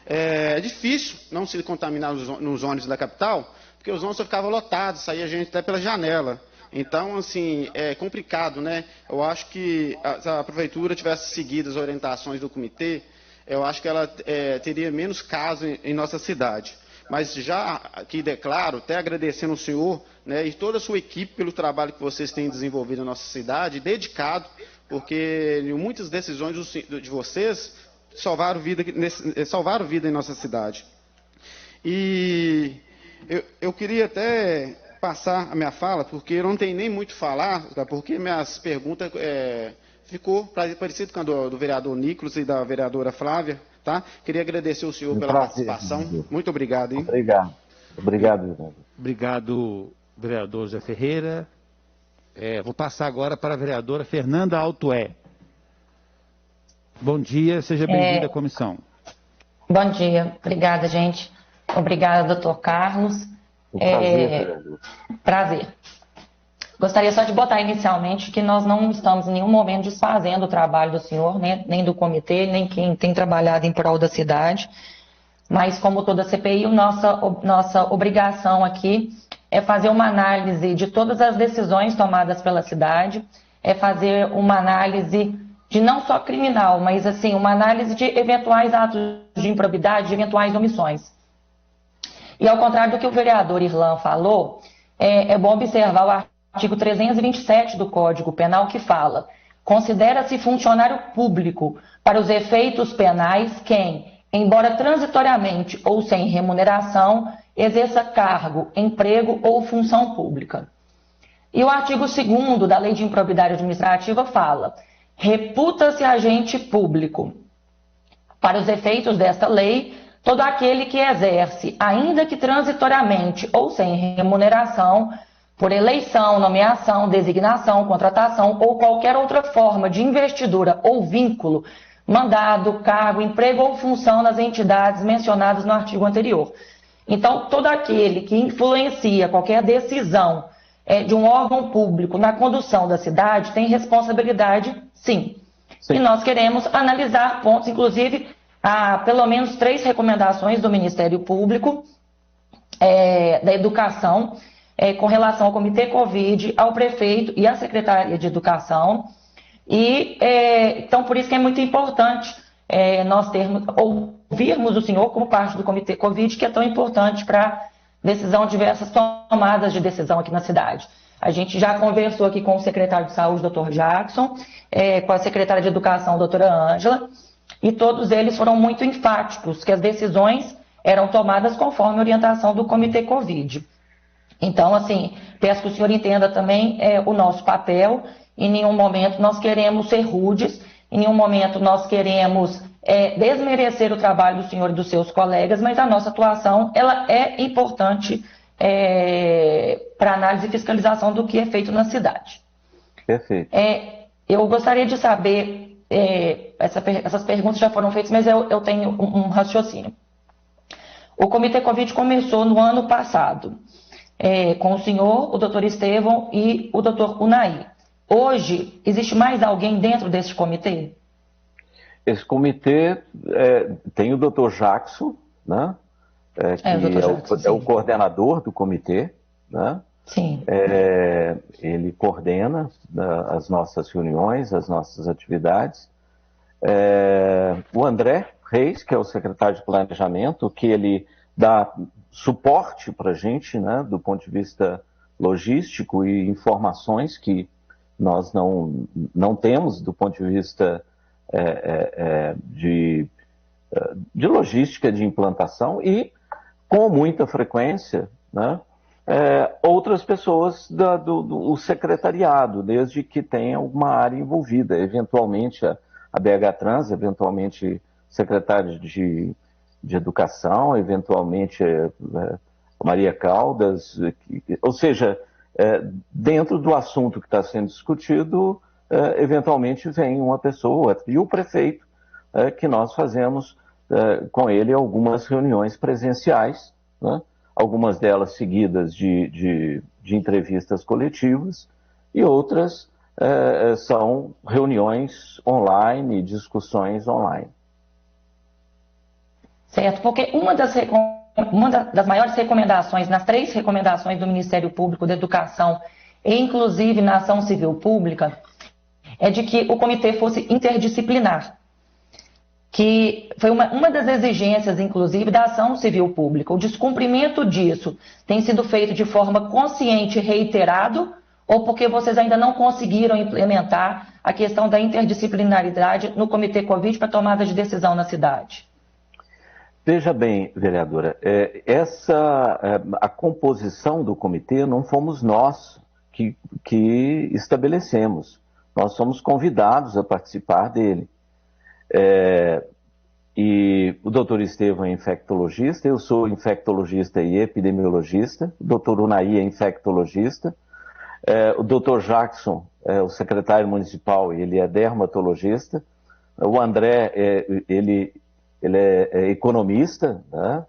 É difícil não se contaminar nos ônibus da capital, porque os ônibus ficavam lotados, saía gente até pela janela. Então, assim, é complicado, né? Eu acho que se a Prefeitura tivesse seguido as orientações do comitê, eu acho que ela teria menos casos em nossa cidade. Mas já aqui declaro, até agradecendo o senhor, né, e toda a sua equipe pelo trabalho que vocês têm desenvolvido na nossa cidade, dedicado, porque muitas decisões de vocês salvaram vida em nossa cidade. E eu queria até passar a minha fala, porque eu não tenho nem muito a falar, tá, porque minhas perguntas ficou parecido com a do vereador Nicolas e da vereadora Flávia, tá? Queria agradecer o senhor pela participação. Muito obrigado, hein? Obrigado. Obrigado, vereador. Obrigado, vereador Zé Ferreira. Vou passar agora para a vereadora Fernanda Altoé. Bom dia, seja bem-vinda à comissão. Bom dia, obrigada, gente. Obrigada, doutor Carlos. Prazer, vereador. Prazer. Gostaria só de botar inicialmente que nós não estamos em nenhum momento desfazendo o trabalho do senhor, né, nem do comitê, nem quem tem trabalhado em prol da cidade. Mas, como toda CPI, nossa obrigação aqui é fazer uma análise de todas as decisões tomadas pela cidade, é fazer uma análise de não só criminal, mas assim, uma análise de eventuais atos de improbidade, de eventuais omissões. E ao contrário do que o vereador Irlan falou, é bom observar o artigo 327 do Código Penal que fala: considera-se funcionário público para os efeitos penais quem, embora transitoriamente ou sem remuneração, exerça cargo, emprego ou função pública. E o artigo 2º da Lei de Improbidade Administrativa fala: reputa-se agente público. Para os efeitos desta lei, todo aquele que exerce, ainda que transitoriamente ou sem remuneração, por eleição, nomeação, designação, contratação ou qualquer outra forma de investidura ou vínculo, mandado, cargo, emprego ou função nas entidades mencionadas no artigo anterior. Então, todo aquele que influencia qualquer decisão de um órgão público na condução da cidade tem responsabilidade, sim. E nós queremos analisar pontos, inclusive, há pelo menos 3 recomendações do Ministério Público, da Educação, com relação ao Comitê Covid, ao prefeito e à Secretaria de Educação. E, então, por isso que é muito importante nós ouvirmos o senhor como parte do Comitê Covid, que é tão importante para decisão, diversas tomadas de decisão aqui na cidade. A gente já conversou aqui com o secretário de Saúde, doutor Jackson, com a secretária de Educação, doutora Ângela, e todos eles foram muito enfáticos que as decisões eram tomadas conforme a orientação do Comitê Covid. Então, assim, peço que o senhor entenda também o nosso papel. Em nenhum momento nós queremos ser rudes, em nenhum momento nós queremos desmerecer o trabalho do senhor e dos seus colegas, mas a nossa atuação ela é importante para análise e fiscalização do que é feito na cidade. Perfeito. Eu gostaria de saber, essas perguntas já foram feitas, mas eu tenho um raciocínio. O Comitê Covid começou no ano passado, com o senhor, o doutor Estevão e o doutor Unai. Hoje, existe mais alguém dentro desse comitê? Esse comitê tem o doutor Jackson, né? Que é o coordenador do comitê, né? Sim. Ele coordena as nossas reuniões, as nossas atividades. O André Reis, que é o secretário de Planejamento, que ele dá suporte para a gente, né, do ponto de vista logístico e informações que nós não temos do ponto de vista de logística de implantação e, com muita frequência, né, outras pessoas do secretariado, desde que tenha alguma área envolvida, eventualmente a BH Trans, eventualmente secretário de Educação, eventualmente a Maria Caldas, ou seja, dentro do assunto que está sendo discutido, eventualmente vem uma pessoa, e o prefeito, que nós fazemos com ele algumas reuniões presenciais, né? Algumas delas seguidas de entrevistas coletivas, e outras são reuniões online, discussões online. Certo, porque uma das maiores recomendações, nas 3 recomendações do Ministério Público da Educação, e inclusive na ação civil pública, é de que o comitê fosse interdisciplinar, que foi uma das exigências, inclusive, da ação civil pública. O descumprimento disso tem sido feito de forma consciente e reiterado, ou porque vocês ainda não conseguiram implementar a questão da interdisciplinaridade no Comitê Covid para tomada de decisão na cidade? Veja bem, vereadora, a composição do comitê não fomos nós que estabelecemos. Nós somos convidados a participar dele. E o doutor Estevão é infectologista, eu sou infectologista e epidemiologista, o doutor Unai é infectologista, o doutor Jackson, o secretário municipal, ele é dermatologista, o André, ele é economista, né?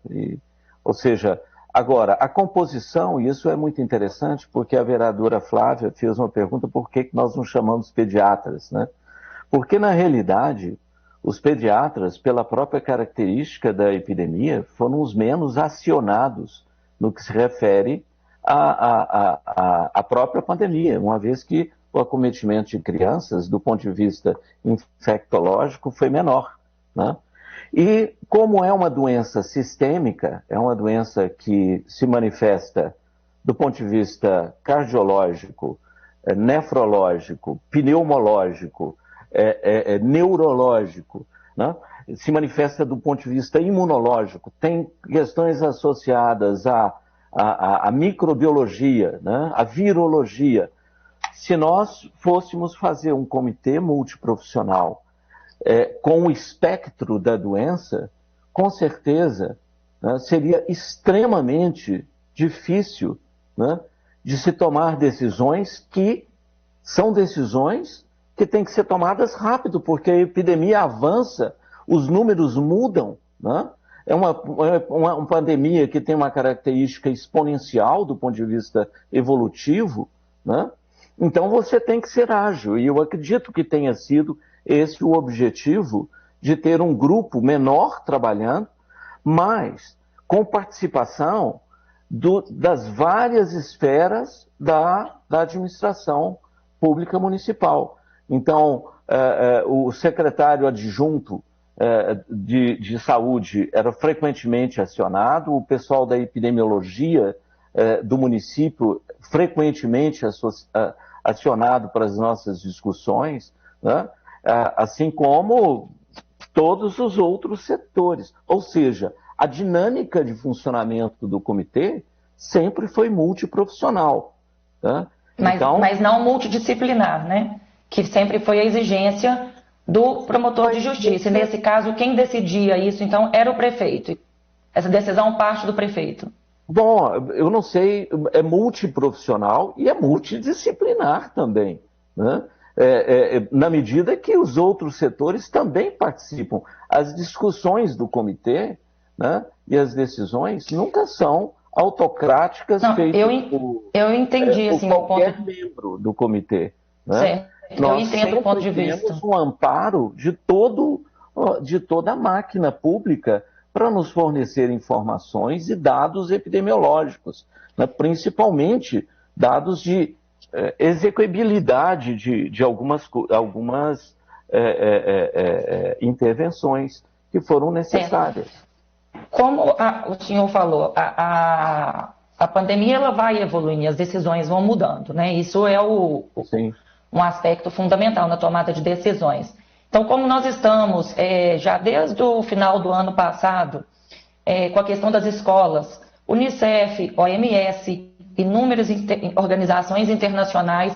Ou seja, agora, a composição, e isso é muito interessante, porque a vereadora Flávia fez uma pergunta, por que nós não chamamos pediatras, né? Porque, na realidade, os pediatras, pela própria característica da epidemia, foram os menos acionados no que se refere à própria pandemia, uma vez que o acometimento de crianças, do ponto de vista infectológico, foi menor, né? E como é uma doença sistêmica, é uma doença que se manifesta do ponto de vista cardiológico, nefrológico, pneumológico, neurológico, né? Se manifesta do ponto de vista imunológico, tem questões associadas à microbiologia, né? À virologia. Se nós fôssemos fazer um comitê multiprofissional com o espectro da doença, com certeza, né, seria extremamente difícil, né, de se tomar decisões que são decisões que têm que ser tomadas rápido, porque a epidemia avança, os números mudam, né? É uma pandemia que tem uma característica exponencial do ponto de vista evolutivo, né? Então você tem que ser ágil, e eu acredito que tenha sido esse o objetivo de ter um grupo menor trabalhando, mas com participação das várias esferas da administração pública municipal. Então, o secretário adjunto de saúde era frequentemente acionado, o pessoal da epidemiologia do município frequentemente acionado para as nossas discussões, né? Assim como todos os outros setores. Ou seja, a dinâmica de funcionamento do comitê sempre foi multiprofissional. Né? Mas não multidisciplinar, né? Que sempre foi a exigência do promotor de justiça. E nesse caso, quem decidia isso, então, era o prefeito. Essa decisão parte do prefeito. Bom, eu não sei, é multiprofissional e é multidisciplinar também, né? Na medida que os outros setores também participam. As discussões do comitê, né, e as decisões nunca são autocráticas feitas eu entendi, assim, por qualquer membro do comitê. Né? Certo. Eu entendo o ponto de vista. Nós temos um amparo de toda a máquina pública para nos fornecer informações e dados epidemiológicos, né? Principalmente dados de execuibilidade de algumas intervenções que foram necessárias. Como o senhor falou, a pandemia ela vai evoluindo, as decisões vão mudando, né? Isso é um aspecto fundamental na tomada de decisões. Então, como nós estamos já desde o final do ano passado, com a questão das escolas, Unicef, OMS, inúmeras organizações internacionais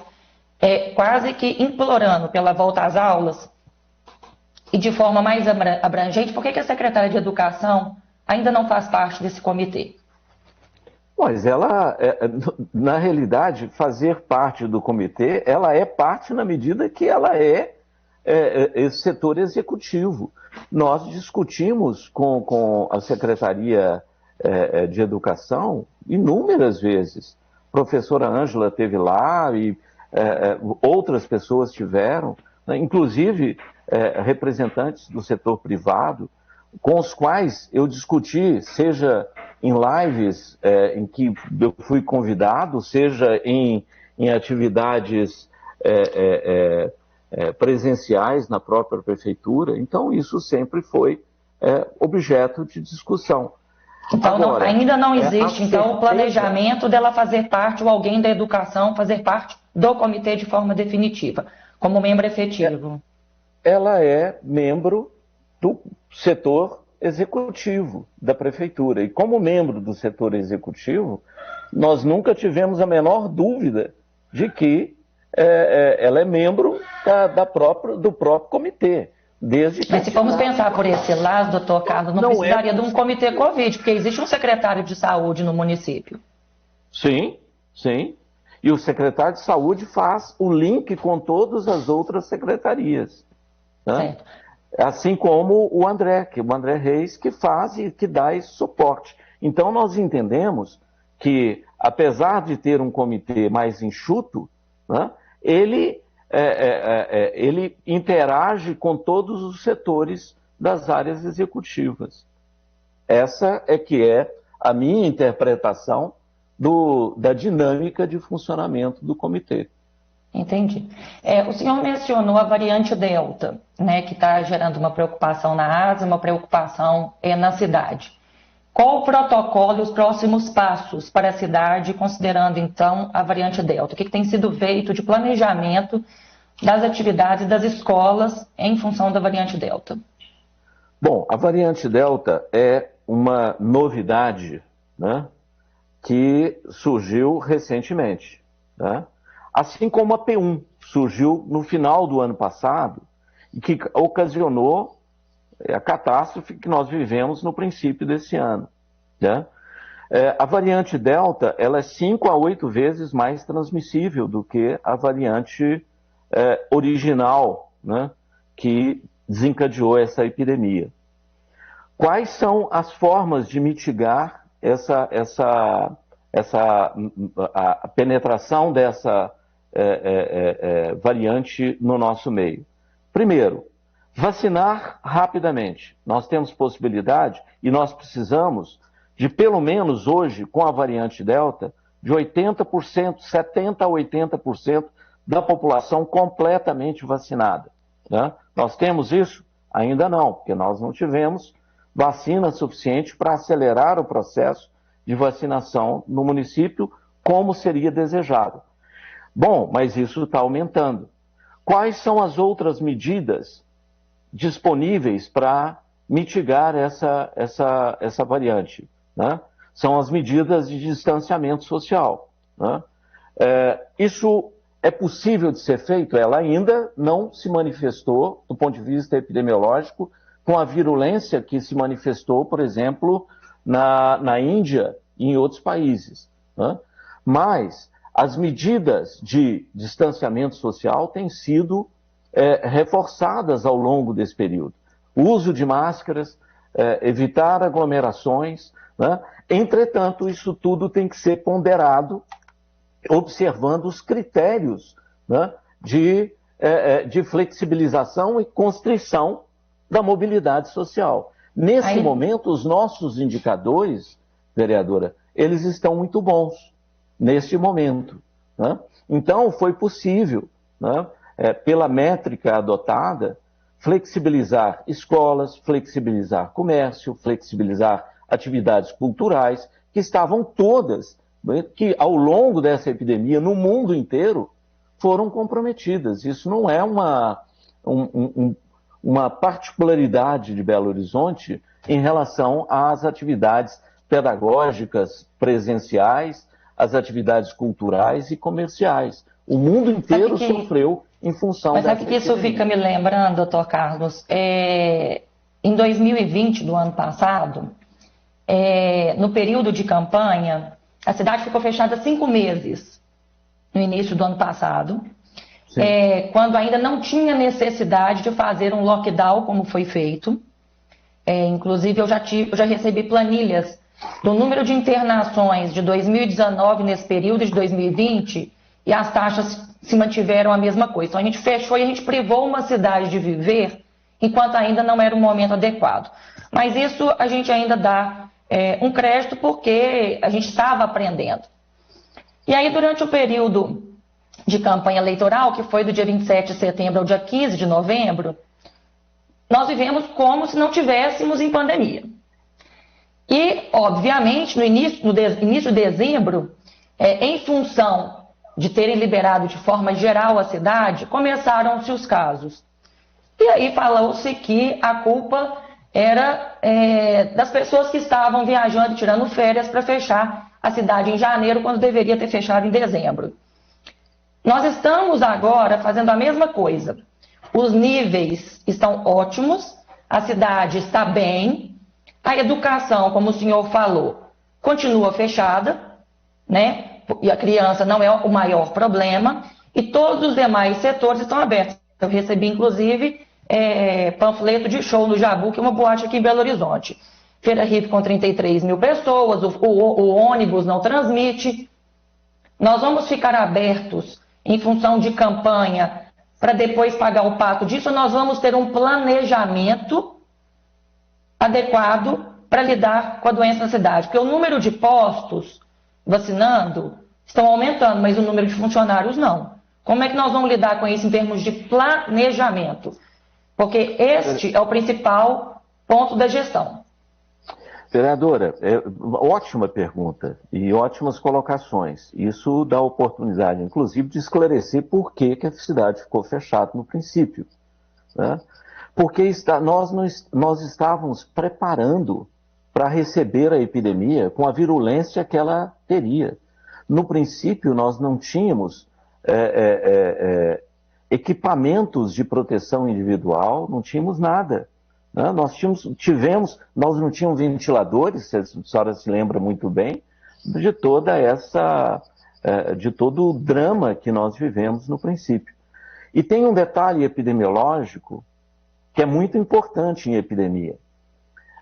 quase que implorando pela volta às aulas, e de forma mais abrangente, por que a secretária de Educação ainda não faz parte desse comitê? Mas ela, na realidade, fazer parte do comitê, ela é parte na medida que ela é esse setor executivo. Nós discutimos com a Secretaria de Educação inúmeras vezes. A professora Ângela esteve lá e outras pessoas tiveram, né? Inclusive representantes do setor privado, com os quais eu discuti, seja em lives em que eu fui convidado, seja em atividades presenciais na própria prefeitura. Então, isso sempre foi objeto de discussão. Então, agora, ainda não existe o planejamento dela fazer parte, ou alguém da educação fazer parte do comitê de forma definitiva, como membro efetivo. Ela é membro do setor executivo da prefeitura. E como membro do setor executivo, nós nunca tivemos a menor dúvida de que ela é membro do próprio comitê. Mas se formos pensar por esse lado, doutor Carlos, não precisaria de um comitê Covid, porque existe um secretário de saúde no município. Sim, sim. E o secretário de saúde faz o link com todas as outras secretarias. Né? Certo. Assim como o André Reis, que faz e que dá esse suporte. Então, nós entendemos que, apesar de ter um comitê mais enxuto, né, ele interage com todos os setores das áreas executivas. Essa que é a minha interpretação da dinâmica de funcionamento do comitê. Entendi. O senhor mencionou a variante Delta, né, que está gerando uma preocupação na Ásia, uma preocupação na cidade. Qual o protocolo e os próximos passos para a cidade, considerando, então, a variante Delta? O que tem sido feito de planejamento das atividades das escolas em função da variante Delta? Bom, a variante Delta é uma novidade, né, que surgiu recentemente, né? Assim como a P1 surgiu no final do ano passado e que ocasionou a catástrofe que nós vivemos no princípio desse ano. Né? A variante Delta ela é 5 a 8 vezes mais transmissível do que a variante original, né, que desencadeou essa epidemia. Quais são as formas de mitigar a penetração dessa variante no nosso meio? Primeiro, vacinar rapidamente. Nós temos possibilidade e nós precisamos de, pelo menos hoje, com a variante Delta, de 80%, 70% a 80% da população completamente vacinada. Né? Nós temos isso? Ainda não, porque nós não tivemos vacina suficiente para acelerar o processo de vacinação no município como seria desejado. Bom, mas isso está aumentando. Quais são as outras medidas disponíveis para mitigar essa variante, né? São as medidas de distanciamento social, né? Isso é possível de ser feito? Ela ainda não se manifestou, do ponto de vista epidemiológico, com a virulência que se manifestou, por exemplo, na Índia e em outros países, né? Mas as medidas de distanciamento social têm sido reforçadas ao longo desse período. O uso de máscaras, evitar aglomerações, né? Entretanto, isso tudo tem que ser ponderado, observando os critérios, né, de flexibilização e constrição da mobilidade social. Nesse momento, os nossos indicadores, vereadora, eles estão muito bons, neste momento, né? Então, foi possível, né, pela métrica adotada, flexibilizar escolas, flexibilizar comércio, flexibilizar atividades culturais, que estavam todas, que ao longo dessa epidemia, no mundo inteiro, foram comprometidas. Isso não é uma particularidade de Belo Horizonte em relação às atividades pedagógicas presenciais, às atividades culturais e comerciais. O mundo inteiro sofreu em função dessa epidemia. Mas sabe que isso fica me lembrando, doutor Carlos? Em 2020, do ano passado, no período de campanha, a cidade ficou fechada 5 meses no início do ano passado, quando ainda não tinha necessidade de fazer um lockdown como foi feito. Inclusive, eu já recebi planilhas do número de internações de 2019 nesse período de 2020 e as taxas se mantiveram a mesma coisa. Então, a gente fechou e a gente privou uma cidade de viver enquanto ainda não era o momento adequado. Mas isso a gente ainda dá um crédito porque a gente estava aprendendo. E aí, durante o período de campanha eleitoral, que foi do dia 27 de setembro ao dia 15 de novembro, nós vivemos como se não tivéssemos em pandemia. E, obviamente, no início de dezembro, em função de terem liberado de forma geral a cidade, começaram-se os casos. E aí falou-se que a culpa era das pessoas que estavam viajando e tirando férias para fechar a cidade em janeiro, quando deveria ter fechado em dezembro. Nós estamos agora fazendo a mesma coisa. Os níveis estão ótimos, a cidade está bem, a educação, como o senhor falou, continua fechada, né? E a criança não é o maior problema, e todos os demais setores estão abertos. Eu recebi, inclusive, panfleto de show no Jabu, que é uma boate aqui em Belo Horizonte. Feira Hippie com 33 mil pessoas, o ônibus não transmite. Nós vamos ficar abertos em função de campanha para depois pagar o pato disso, ou nós vamos ter um planejamento adequado para lidar com a doença na cidade. Porque o número de postos vacinando estão aumentando, mas o número de funcionários não. Como é que nós vamos lidar com isso em termos de planejamento? Porque este é o principal ponto da gestão. Vereadora, ótima pergunta e ótimas colocações. Isso dá oportunidade, inclusive, de esclarecer por que a cidade ficou fechada no princípio, né? Porque nós estávamos preparando para receber a epidemia com a virulência que ela teria. No princípio, nós não tínhamos equipamentos de proteção individual, não tínhamos nada, né? Nós não tínhamos ventiladores, a senhora se lembra muito bem, de todo o drama que nós vivemos no princípio. E tem um detalhe epidemiológico que é muito importante em epidemia.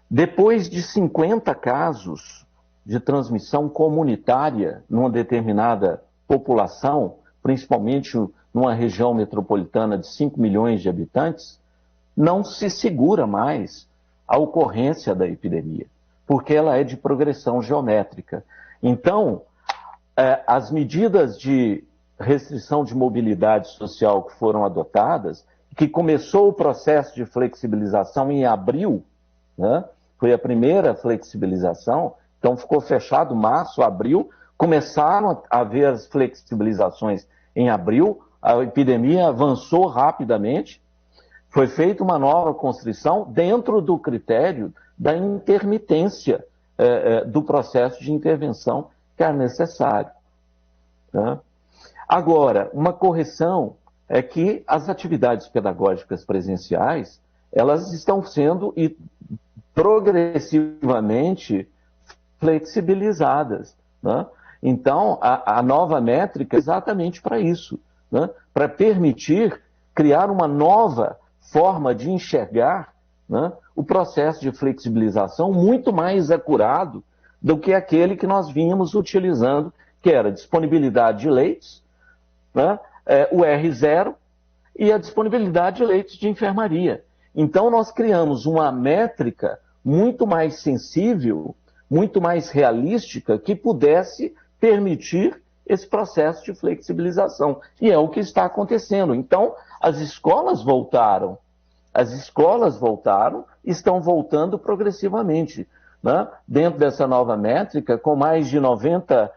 Depois de 50 casos de transmissão comunitária numa determinada população, principalmente numa região metropolitana de 5 milhões de habitantes, não se segura mais a ocorrência da epidemia, porque ela é de progressão geométrica. Então, as medidas de restrição de mobilidade social que foram adotadas, que começou o processo de flexibilização em abril, né? Foi a primeira flexibilização, então ficou fechado março, abril, começaram a haver as flexibilizações em abril, a epidemia avançou rapidamente, foi feita uma nova constrição dentro do critério da intermitência do processo de intervenção que é necessário. Tá? Agora, uma correção é que as atividades pedagógicas presenciais, elas estão sendo progressivamente flexibilizadas. Né? Então, a nova métrica é exatamente para isso, né? Para permitir criar uma nova forma de enxergar, né, o processo de flexibilização muito mais acurado do que aquele que nós vínhamos utilizando, que era a disponibilidade de leitos, né, o R0 e a disponibilidade de leitos de enfermaria. Então, nós criamos uma métrica muito mais sensível, muito mais realística, que pudesse permitir esse processo de flexibilização. E é o que está acontecendo. Então, as escolas voltaram, estão voltando progressivamente. Né? Dentro dessa nova métrica, com mais de 90%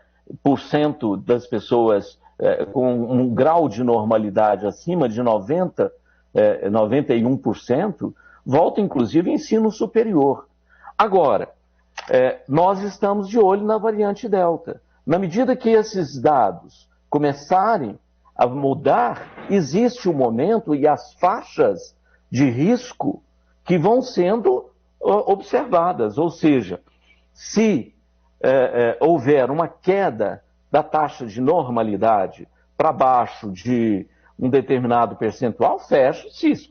das pessoas com um grau de normalidade acima de 91%, volta inclusive ensino superior. Agora, nós estamos de olho na variante Delta. Na medida que esses dados começarem a mudar, existe um momento e as faixas de risco que vão sendo observadas. Ou seja, se houver uma queda da taxa de normalidade para baixo de um determinado percentual, fecha-se.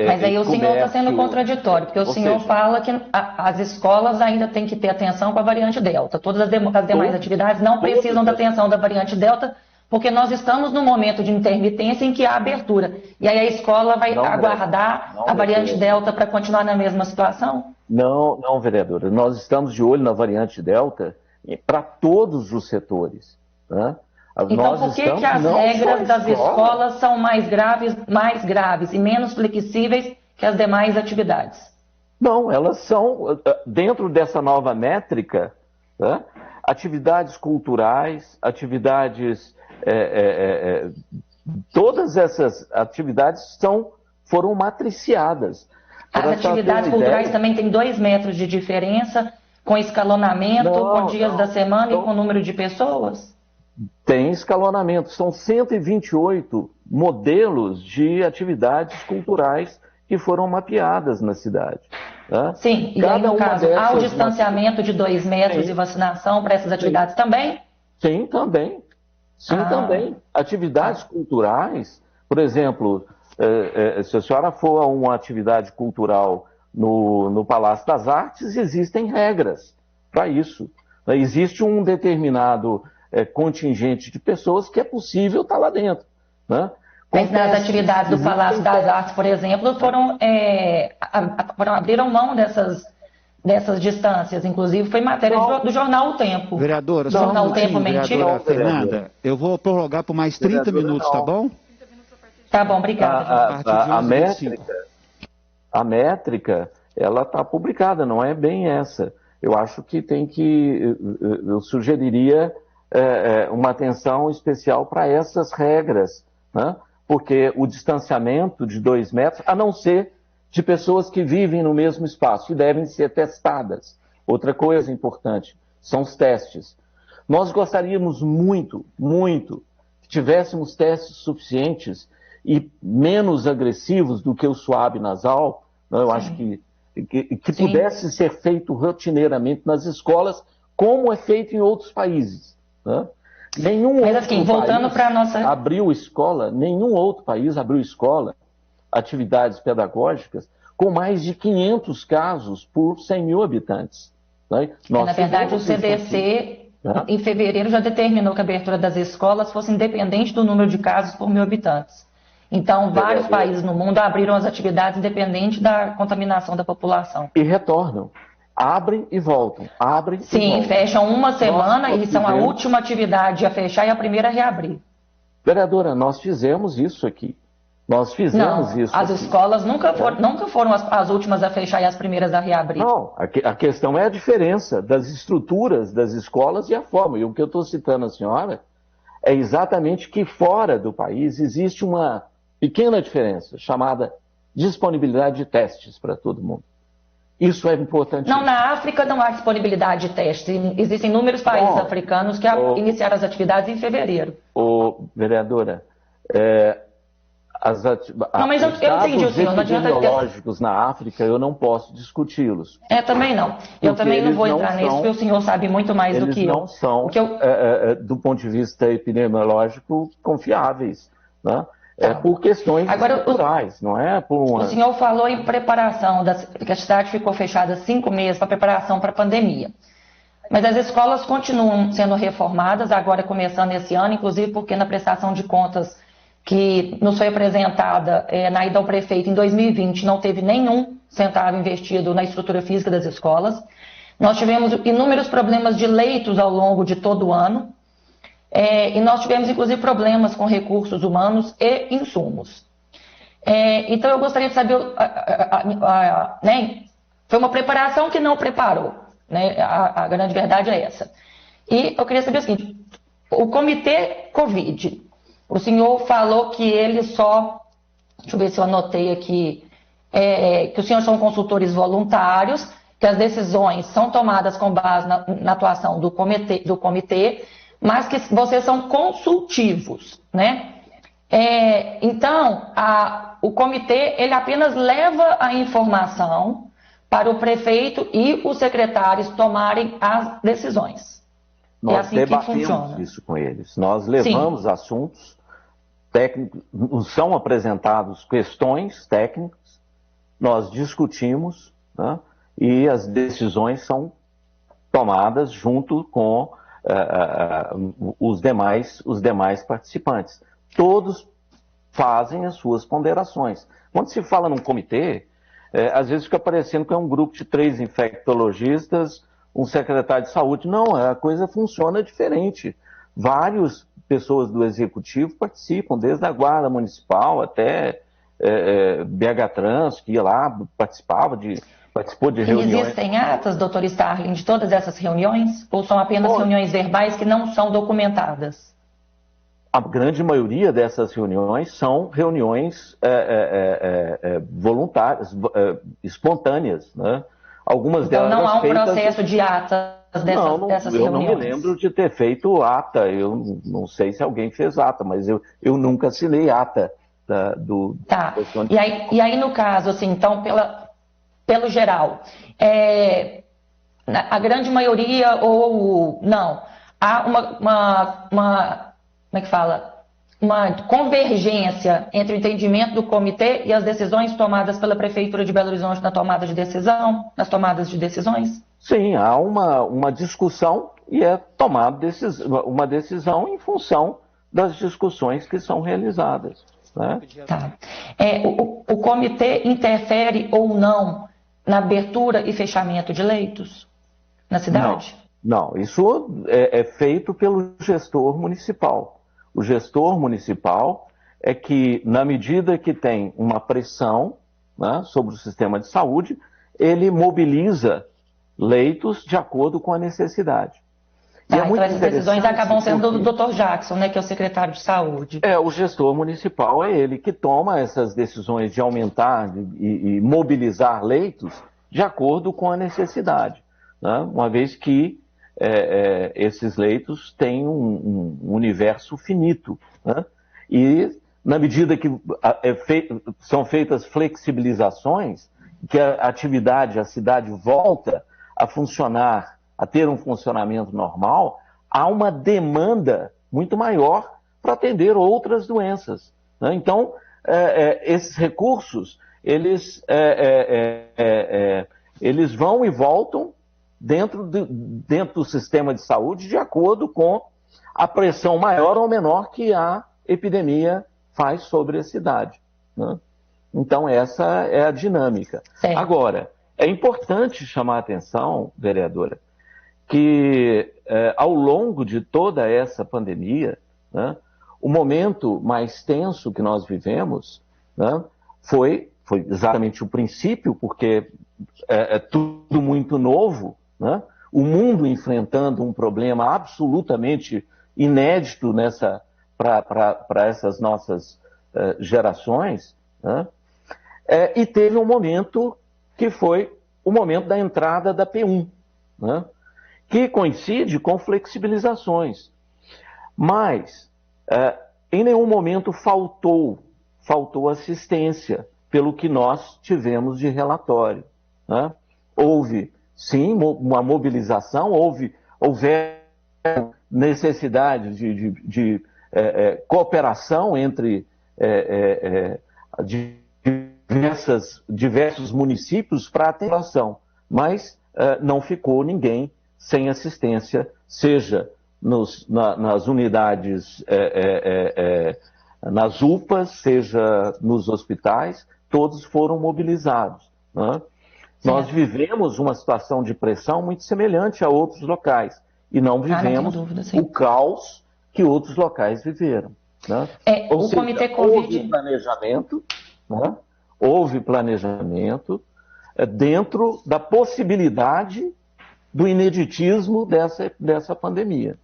Mas aí o senhor está sendo contraditório, porque o senhor fala que as escolas ainda têm que ter atenção com a variante Delta. Todas as demais atividades não precisam da atenção da variante Delta, porque nós estamos num momento de intermitência em que há abertura. E aí a escola vai aguardar a variante Delta para continuar na mesma situação? Não, vereadora. Nós estamos de olho na variante Delta para todos os setores. Né? Então, por que as regras das escolas são mais graves e menos flexíveis que as demais atividades? Não, elas são, dentro dessa nova métrica, né, atividades culturais, todas essas atividades foram matriciadas. As atividades culturais também têm 2 metros de diferença, com escalonamento, com dias da semana e com número de pessoas? Tem escalonamento. São 128 modelos de atividades culturais que foram mapeadas na cidade. Tá? Sim, e aí, no caso, há o distanciamento de 2 metros de vacinação para essas atividades também? Sim, também. Também. Atividades culturais, por exemplo, se a senhora for a uma atividade cultural no Palácio das Artes, existem regras para isso. Existe um determinado contingente de pessoas que é possível estar lá dentro. Né? Mas nas atividades do Palácio das Artes, por exemplo, abriram mão dessas distâncias. Inclusive, foi matéria do jornal O Tempo. Vereadora, só um tempo vereadora Fernanda, eu vou prorrogar por mais 30 minutos, tá bom? Tá bom, obrigada. A métrica, ela está publicada, não é bem essa. Eu acho que eu sugeriria uma atenção especial para essas regras, né? Porque o distanciamento de 2 metros, a não ser de pessoas que vivem no mesmo espaço e devem ser testadas. Outra coisa importante são os testes. Nós gostaríamos muito, muito, que tivéssemos testes suficientes e menos agressivos do que o suave nasal. Né? Eu acho que pudesse ser feito rotineiramente nas escolas, como é feito em outros países. Né? Nenhum outro país abriu escola, atividades pedagógicas, com mais de 500 casos por 100 mil habitantes. Né? Na verdade, o CDC, em fevereiro, já determinou que a abertura das escolas fosse independente do número de casos por 1.000 habitantes. Então, vários países no mundo abriram as atividades independente da contaminação da população. E retornam. Abrem e voltam. Sim, fecham uma semana e são a última atividade a fechar e a primeira a reabrir. Vereadora, nós fizemos isso aqui. Nós fizemos isso. As escolas nunca foram as últimas a fechar e as primeiras a reabrir. Não, a questão é a diferença das estruturas das escolas e a forma. E o que eu estou citando a senhora é exatamente que fora do país existe uma pequena diferença, chamada disponibilidade de testes para todo mundo. Isso é importante. Não, na África não há disponibilidade de testes. Existem inúmeros países africanos que iniciaram as atividades em fevereiro. Vereadora, não, mas eu entendi o senhor. Não adianta epidemiológicos na África, eu não posso discuti-los. Também não. Eu também não vou entrar nisso, porque o senhor sabe muito mais do que eu. Eles não são, do ponto de vista epidemiológico, confiáveis, né? Por questões culturais, não é por uma... O senhor falou em preparação, que a cidade ficou fechada 5 meses para preparação para a pandemia. Mas as escolas continuam sendo reformadas, agora começando esse ano, inclusive porque na prestação de contas que nos foi apresentada na ida ao prefeito em 2020, não teve nenhum centavo investido na estrutura física das escolas. Nós tivemos inúmeros problemas de leitos ao longo de todo o ano. E nós tivemos, inclusive, problemas com recursos humanos e insumos. Então, eu gostaria de saber, né, foi uma preparação que não preparou, né, a grande verdade é essa. E eu queria saber o seguinte, o Comitê Covid, o senhor falou que ele só, deixa eu ver se eu anotei aqui, que os senhores são consultores voluntários, que as decisões são tomadas com base na atuação do comitê, mas que vocês são consultivos, né? Então, o comitê, ele apenas leva a informação para o prefeito e os secretários tomarem as decisões. Nós assim debatemos isso com eles. Nós levamos assuntos técnicos, nos são apresentados questões técnicas, nós discutimos, né? E as decisões são tomadas junto com os demais participantes. Todos fazem as suas ponderações. Quando se fala num comitê, às vezes fica parecendo que é um grupo de 3 infectologistas, um secretário de saúde. Não, a coisa funciona diferente. Várias pessoas do executivo participam, desde a Guarda Municipal até BH Trans, que ia lá, participou de reuniões. Existem atas, doutor Starling, de todas essas reuniões? Ou são apenas reuniões verbais que não são documentadas? A grande maioria dessas reuniões são reuniões voluntárias, espontâneas, né? Algumas então delas não há um feitas... processo de atas dessas reuniões? Eu não me lembro de ter feito ata. Eu não sei se alguém fez ata, mas eu nunca assinei ata do... Tá. E aí, no caso, assim, então, pelo geral, a grande maioria ou não, há como é que fala? Uma convergência entre o entendimento do comitê e as decisões tomadas pela Prefeitura de Belo Horizonte nas tomadas de decisões? Sim, há uma discussão e é tomada uma decisão em função das discussões que são realizadas, né? Tá. O comitê interfere ou não na abertura e fechamento de leitos na cidade? Não, isso é feito pelo gestor municipal. O gestor municipal é que, na medida que tem uma pressão, né, sobre o sistema de saúde, ele mobiliza leitos de acordo com a necessidade. Então essas decisões acabam sendo do Dr. Jackson, né, que é o secretário de saúde. O gestor municipal é ele que toma essas decisões de aumentar e mobilizar leitos de acordo com a necessidade, né, uma vez que esses leitos têm um universo finito, né? E na medida que são feitas flexibilizações, que a cidade volta a funcionar, a ter um funcionamento normal, há uma demanda muito maior para atender outras doenças, né? Então, esses recursos, eles vão e voltam dentro do sistema de saúde de acordo com a pressão maior ou menor que a epidemia faz sobre a cidade, né? Então, essa é a dinâmica. Certo. Agora, é importante chamar a atenção, vereadora, que ao longo de toda essa pandemia, né, o momento mais tenso que nós vivemos né? Foi exatamente o princípio, porque é tudo muito novo, né? O mundo enfrentando um problema absolutamente inédito para essas nossas gerações, né? E teve um momento que foi o momento da entrada da P1, né? Que coincide com flexibilizações. Mas, em nenhum momento faltou assistência, pelo que nós tivemos de relatório, né? Houve, sim, uma mobilização, houve necessidade de cooperação entre diversos municípios para a atenção, mas não ficou ninguém sem assistência, seja nas unidades, nas UPAs, seja nos hospitais, todos foram mobilizados, né? Nós vivemos uma situação de pressão muito semelhante a outros locais e não vivemos o caos que outros locais viveram, né? Ou seja, Comitê Covid... houve planejamento, né? Houve planejamento dentro da possibilidade do ineditismo dessa pandemia.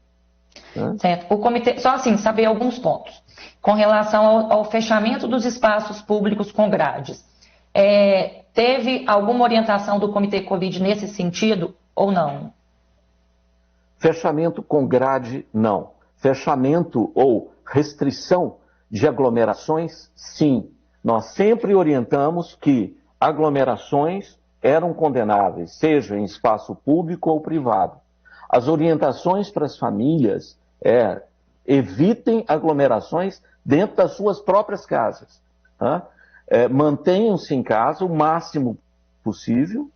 Né? Certo. O comitê, só assim, saber alguns pontos. Com relação ao fechamento dos espaços públicos com grades, teve alguma orientação do Comitê Covid nesse sentido ou não? Fechamento com grade, não. Fechamento ou restrição de aglomerações, sim. Nós sempre orientamos que aglomerações eram condenáveis, seja em espaço público ou privado. As orientações para as famílias evitem aglomerações dentro das suas próprias casas, tá? Mantenham-se em casa o máximo possível,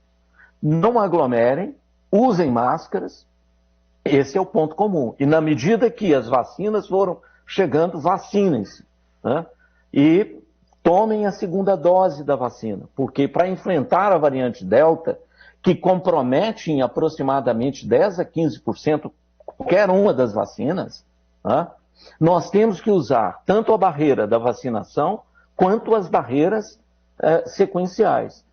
não aglomerem, usem máscaras. Esse é o ponto comum. E na medida que as vacinas foram chegando, vacinem-se, né? E tomem a segunda dose da vacina, porque para enfrentar a variante Delta, que compromete em aproximadamente 10 a 15% qualquer uma das vacinas, né, nós temos que usar tanto a barreira da vacinação quanto as barreiras sequenciais.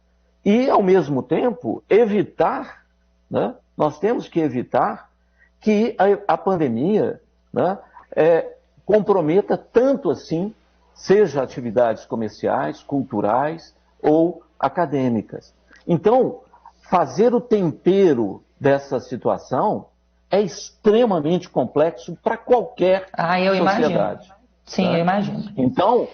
E, ao mesmo tempo, evitar, né, nós temos que evitar que a pandemia, né, comprometa tanto assim, seja atividades comerciais, culturais ou acadêmicas. Então, fazer o tempero dessa situação é extremamente complexo para qualquer sociedade. Imagino. Sim, tá? Eu imagino. Então,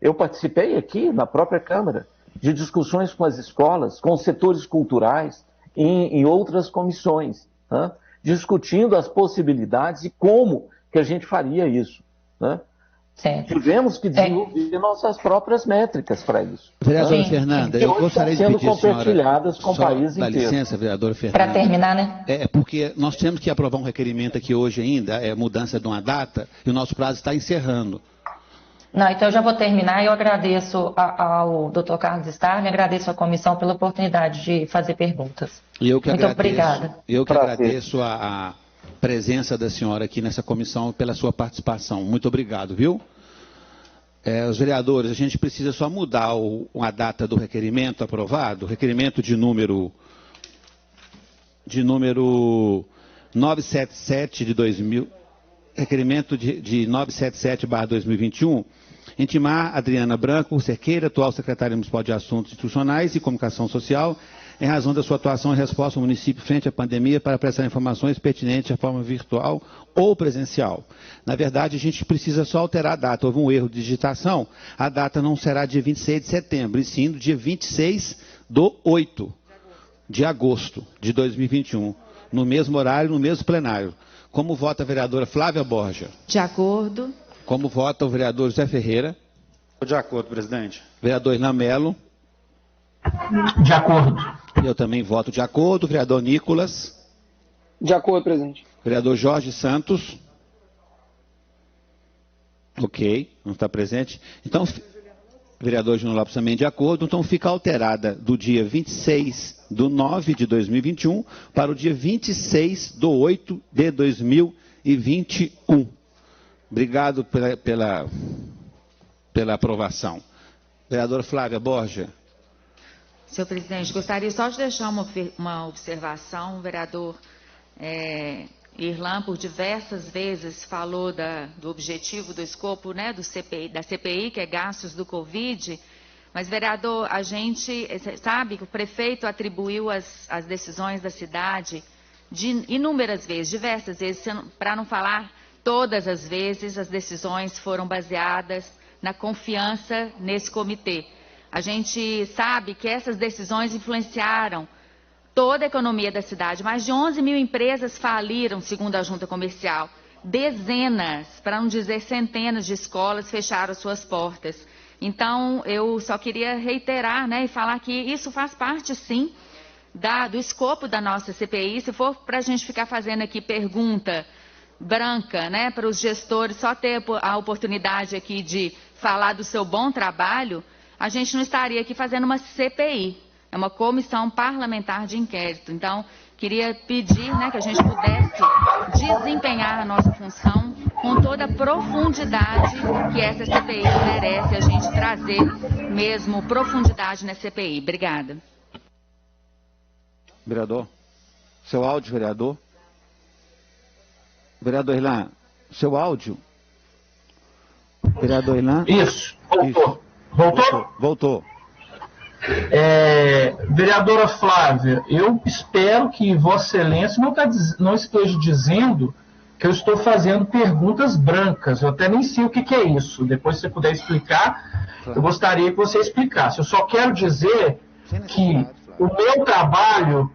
eu participei aqui na própria Câmara de discussões com as escolas, com os setores culturais, em outras comissões, tá? Discutindo as possibilidades e como que a gente faria isso, né? Certo. Tivemos que desenvolver nossas próprias métricas para isso. Vereadora Fernanda, eu gostaria de pedir a senhora... compartilhadas com o país inteiro. Dá licença, vereadora Fernanda. Para terminar, né? Porque nós temos que aprovar um requerimento aqui hoje ainda, mudança de uma data, e o nosso prazo está encerrando. Não, então eu já vou terminar. Eu agradeço ao Dr. Carlos Starling, agradeço à comissão pela oportunidade de fazer perguntas. Muito obrigada. Eu que agradeço a presença da senhora aqui nessa comissão pela sua participação. Muito obrigado, viu? Os vereadores, a gente precisa só mudar a data do requerimento aprovado, requerimento de número 977 de 2000, requerimento de 977/2021, intimar Adriana Branco Cerqueira, atual secretária municipal de Assuntos Institucionais e Comunicação Social, em razão da sua atuação e resposta ao município frente à pandemia para prestar informações pertinentes de forma virtual ou presencial. Na verdade, a gente precisa só alterar a data. Houve um erro de digitação. A data não será dia 26 de setembro, e sim do dia 26/8 de agosto de 2021, no mesmo horário, no mesmo plenário. Como vota a vereadora Flávia Borja? De acordo. Como vota o vereador José Ferreira? De acordo, presidente. Vereador Irlan Melo? De acordo. Eu também voto de acordo. Vereador Nicolas? De acordo, presidente. Vereador Jorge Santos? Ok, não está presente. Então, vereador Júnior Lopes também de acordo. Então, fica alterada do dia 26/9 de 2021 para o dia 26/8 de 2021. Obrigado pela pela aprovação. Vereadora Flávia Borja. Senhor presidente, gostaria só de deixar uma observação. O vereador Irlan, por diversas vezes, falou do objetivo, do escopo, né, da CPI, que é gastos do Covid. Mas, vereador, a gente sabe que o prefeito atribuiu as decisões da cidade inúmeras vezes, diversas vezes, para não falar todas as vezes, as decisões foram baseadas na confiança nesse comitê. A gente sabe que essas decisões influenciaram toda a economia da cidade. Mais de 11 mil empresas faliram, segundo a Junta Comercial. Dezenas, para não dizer centenas de escolas fecharam suas portas. Então, eu só queria reiterar, né, e falar que isso faz parte, sim, do escopo da nossa CPI. Se for para a gente ficar fazendo aqui pergunta branca, né, para os gestores só ter a oportunidade aqui de falar do seu bom trabalho, a gente não estaria aqui fazendo uma CPI, é uma comissão parlamentar de inquérito. Então, queria pedir, né, que a gente pudesse desempenhar a nossa função com toda a profundidade que essa CPI merece, a gente trazer mesmo profundidade na CPI. Obrigada. Vereador, seu áudio, vereador. Vereador Irlan, seu áudio. Vereador Irlan. Isso, voltou. Isso. Voltou? Voltou. Vereadora Flávia, eu espero que Vossa Excelência não esteja dizendo que eu estou fazendo perguntas brancas. Eu até nem sei o que é isso. Depois, se você puder explicar, eu gostaria que você explicasse. Eu só quero dizer que o meu trabalho,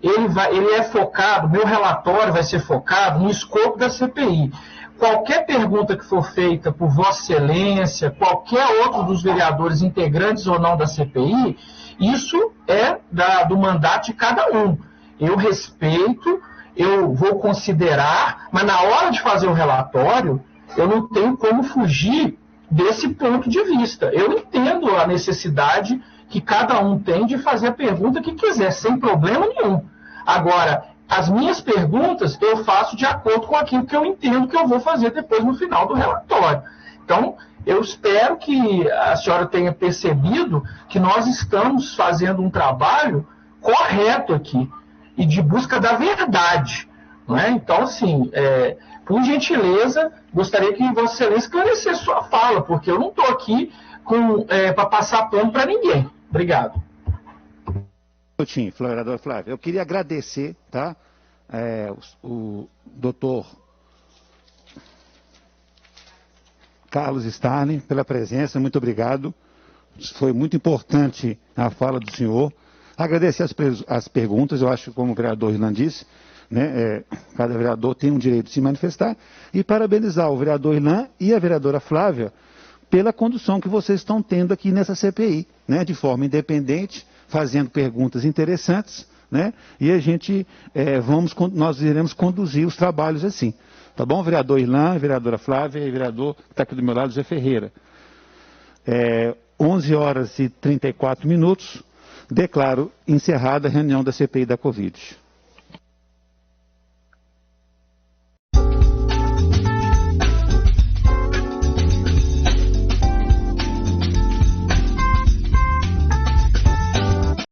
ele é focado, meu relatório vai ser focado no escopo da CPI. Qualquer pergunta que for feita por Vossa Excelência, qualquer outro dos vereadores integrantes ou não da CPI, isso é do mandato de cada um. Eu respeito, eu vou considerar, mas na hora de fazer o relatório, eu não tenho como fugir desse ponto de vista. Eu entendo a necessidade que cada um tem de fazer a pergunta que quiser, sem problema nenhum. Agora, as minhas perguntas eu faço de acordo com aquilo que eu entendo que eu vou fazer depois no final do relatório. Então, eu espero que a senhora tenha percebido que nós estamos fazendo um trabalho correto aqui e de busca da verdade. Não é? Então, assim, por gentileza, gostaria que Vossa Excelência esclarecesse sua fala, porque eu não estou aqui para passar pano para ninguém. Obrigado. Vereador Flávio, eu queria agradecer, tá, o doutor Carlos Starling pela presença, muito obrigado. Foi muito importante a fala do senhor. Agradecer as perguntas, eu acho que, como o vereador Irlan disse, né, cada vereador tem um direito de se manifestar, e parabenizar o vereador Irlan e a vereadora Flávia pela condução que vocês estão tendo aqui nessa CPI, né, de forma independente, fazendo perguntas interessantes, né? E nós iremos conduzir os trabalhos assim. Tá bom, vereador Irlan, vereadora Flávia e vereador que está aqui do meu lado, Zé Ferreira. 11h34, declaro encerrada a reunião da CPI da Covid.